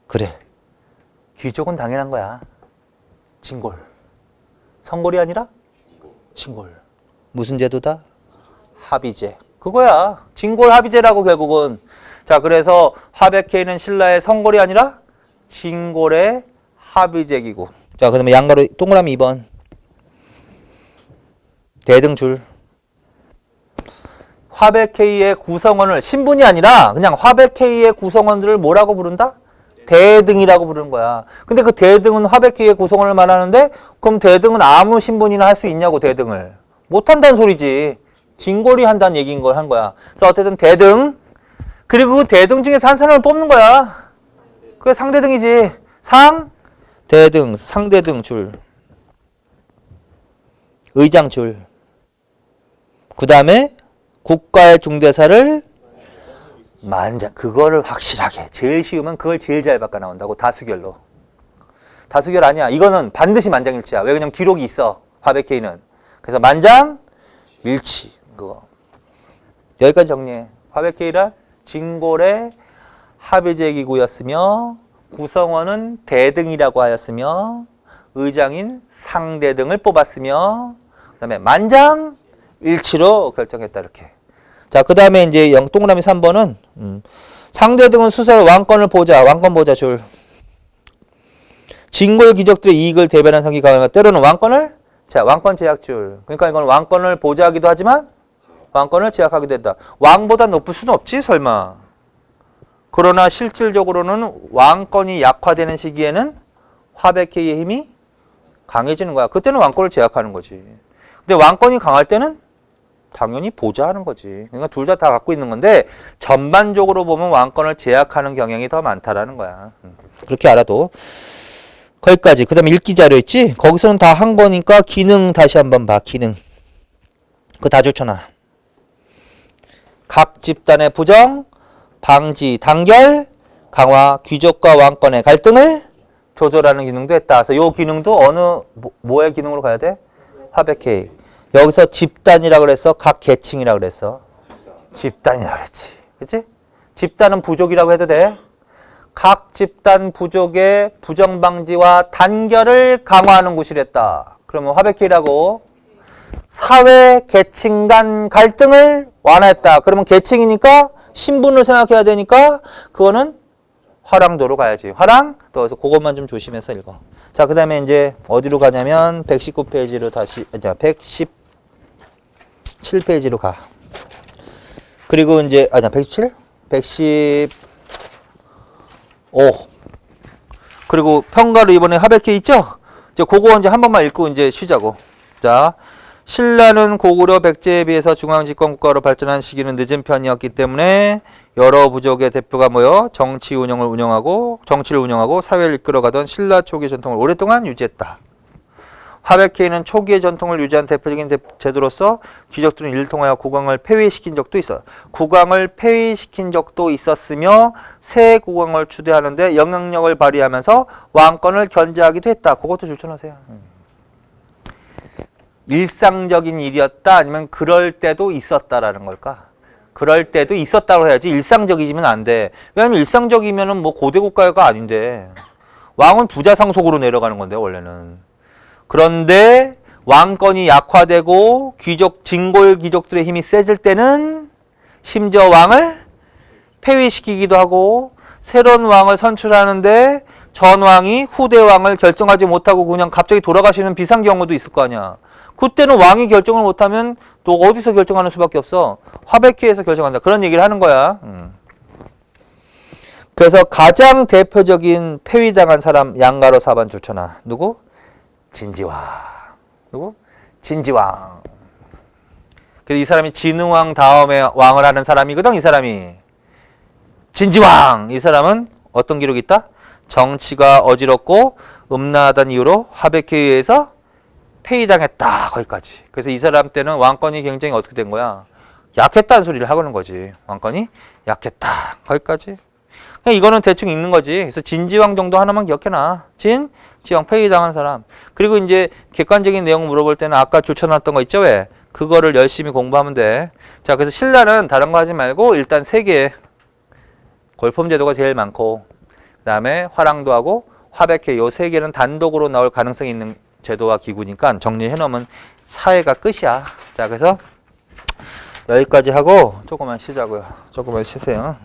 그래. 귀족은 당연한 거야. 진골. 성골이 아니라 진골. 무슨 제도다? 합의제. 그거야. 진골 합의제라고 결국은. 자, 그래서 화백회의는 신라의 성골이 아니라 진골의 합의제기고. 자, 그러면 양가로 동그라미 2번. 대등줄. 화백회의의 구성원을 신분이 아니라 그냥 화백회의의 구성원들을 뭐라고 부른다? 대등이라고 부르는 거야. 근데 그 대등은 화백회의의 구성원을 말하는데 그럼 대등은 아무 신분이나 할 수 있냐고 대등을. 못한다는 소리지. 진골이 한다는 얘기인 걸 한 거야. 그래서 어쨌든 대등. 그리고 그 대등 중에서 한 사람을 뽑는 거야. 그게 상대등이지. 상대등, 상대등 줄. 의장줄. 그 다음에 국가의 중대사를 만장. 그거를 확실하게. 제일 쉬우면 그걸 제일 잘 바꿔 나온다고. 다수결로. 다수결 아니야. 이거는 반드시 만장일치야. 왜? 그냥 기록이 있어. 화백회의는. 그래서 만장일치. 그거. 여기까지 정리해. 화백회의란 진골의 합의제기구였으며 구성원은 대등이라고 하였으며 의장인 상대등을 뽑았으며 그 다음에 만장일치로 결정했다. 이렇게. 자, 그 다음에 이제 동그라미 3번은 상대등은 수설 왕권을 보자. 왕권 보자 줄. 진골 귀족들의 이익을 대변한 성기 강화가 때로는 왕권을 자, 왕권 제약줄. 그러니까 이건 왕권을 보좌하기도 하지만 왕권을 제약하기도 했다. 왕보다 높을 수는 없지 설마. 그러나 실질적으로는 왕권이 약화되는 시기에는 화백회의의 힘이 강해지는 거야. 그때는 왕권을 제약하는 거지. 근데 왕권이 강할 때는 당연히 보좌하는 거지. 그러니까 둘 다 갖고 있는 건데 전반적으로 보면 왕권을 제약하는 경향이 더 많다라는 거야. 그렇게 알아도. 거기까지. 그 다음에 읽기 자료 있지? 거기서는 다 한 거니까 기능 다시 한번 봐. 기능. 그거 다 좋잖아. 각 집단의 부정, 방지, 단결, 강화, 귀족과 왕권의 갈등을 조절하는 기능도 했다. 그래서 이 기능도 어느 뭐의 기능으로 가야 돼? 화백회의. 여기서 집단이라고 그랬어? 각 계층이라고 그랬어? 집단이라고 그랬지. 그치? 집단은 부족이라고 해도 돼? 각 집단 부족의 부정방지와 단결을 강화하는 곳이랬다. 그러면 화백회의라고 사회 계층 간 갈등을 완화했다. 그러면 계층이니까 신분을 생각해야 되니까 그거는 화랑도로 가야지. 화랑도. 그래서 그것만 좀 조심해서 읽어. 자, 그 다음에 이제 어디로 가냐면 119페이지로 다시 117페이지로 가. 그리고 이제 117? 115. 그리고 평가로 이번에 화백회의 있죠? 이제 그거 이제 한 번만 읽고 이제 쉬자고. 자, 신라는 고구려 백제에 비해서 중앙집권국가로 발전한 시기는 늦은 편이었기 때문에 여러 부족의 대표가 모여 정치를 운영하고 사회를 이끌어가던 신라 초기 전통을 오랫동안 유지했다. 화백회의는 초기의 전통을 유지한 대표적인 제도로서 귀족들은 이를 통하여 국왕을 폐위시킨 적도 있어. 국왕을 폐위시킨 적도 있었으며 새 국왕을 추대하는데 영향력을 발휘하면서 왕권을 견제하기도 했다. 그것도 줄쳐놓으세요. 일상적인 일이었다 아니면 그럴 때도 있었다라는 걸까? 그럴 때도 있었다고 해야지 일상적이지면 안 돼. 왜냐면 일상적이면은 뭐 고대 국가가 아닌데 왕은 부자 상속으로 내려가는 건데 원래는. 그런데 왕권이 약화되고 진골 귀족들의 힘이 세질 때는 심지어 왕을 폐위시키기도 하고 새로운 왕을 선출하는데 전 왕이 후대 왕을 결정하지 못하고 그냥 갑자기 돌아가시는 비상 경우도 있을 거 아니야. 그때는 왕이 결정을 못하면 또 어디서 결정하는 수밖에 없어? 화백회의에서 결정한다. 그런 얘기를 하는 거야. 그래서 가장 대표적인 폐위당한 사람 양가로 4번 줄쳐놔. 누구? 진지왕. 누구? 진지왕. 그래서 이 사람이 진흥왕 다음에 왕을 하는 사람이거든. 이 사람이. 진지왕 이 사람은 어떤 기록이 있다? 정치가 어지럽고 음란하다는 이유로 하베키에 의해서 폐위당했다. 거기까지. 그래서 이 사람 때는 왕권이 굉장히 어떻게 된 거야? 약했다는 소리를 하고는 거지. 왕권이 약했다. 거기까지. 그냥 이거는 대충 읽는 거지. 그래서 진지왕 정도 하나만 기억해놔. 지왕 폐위당한 사람. 그리고 이제 객관적인 내용 물어볼 때는 아까 줄쳐놨던 거 있죠? 왜? 그거를 열심히 공부하면 돼. 자, 그래서 신라는 다른 거 하지 말고 일단 3개. 골품 제도가 제일 많고 그 다음에 화랑도 하고 화백회 요 3개는 단독으로 나올 가능성이 있는 제도와 기구니까 정리해 놓으면 사회가 끝이야. 자, 그래서 여기까지 하고 조금만 쉬자고요. 조금만 쉬세요.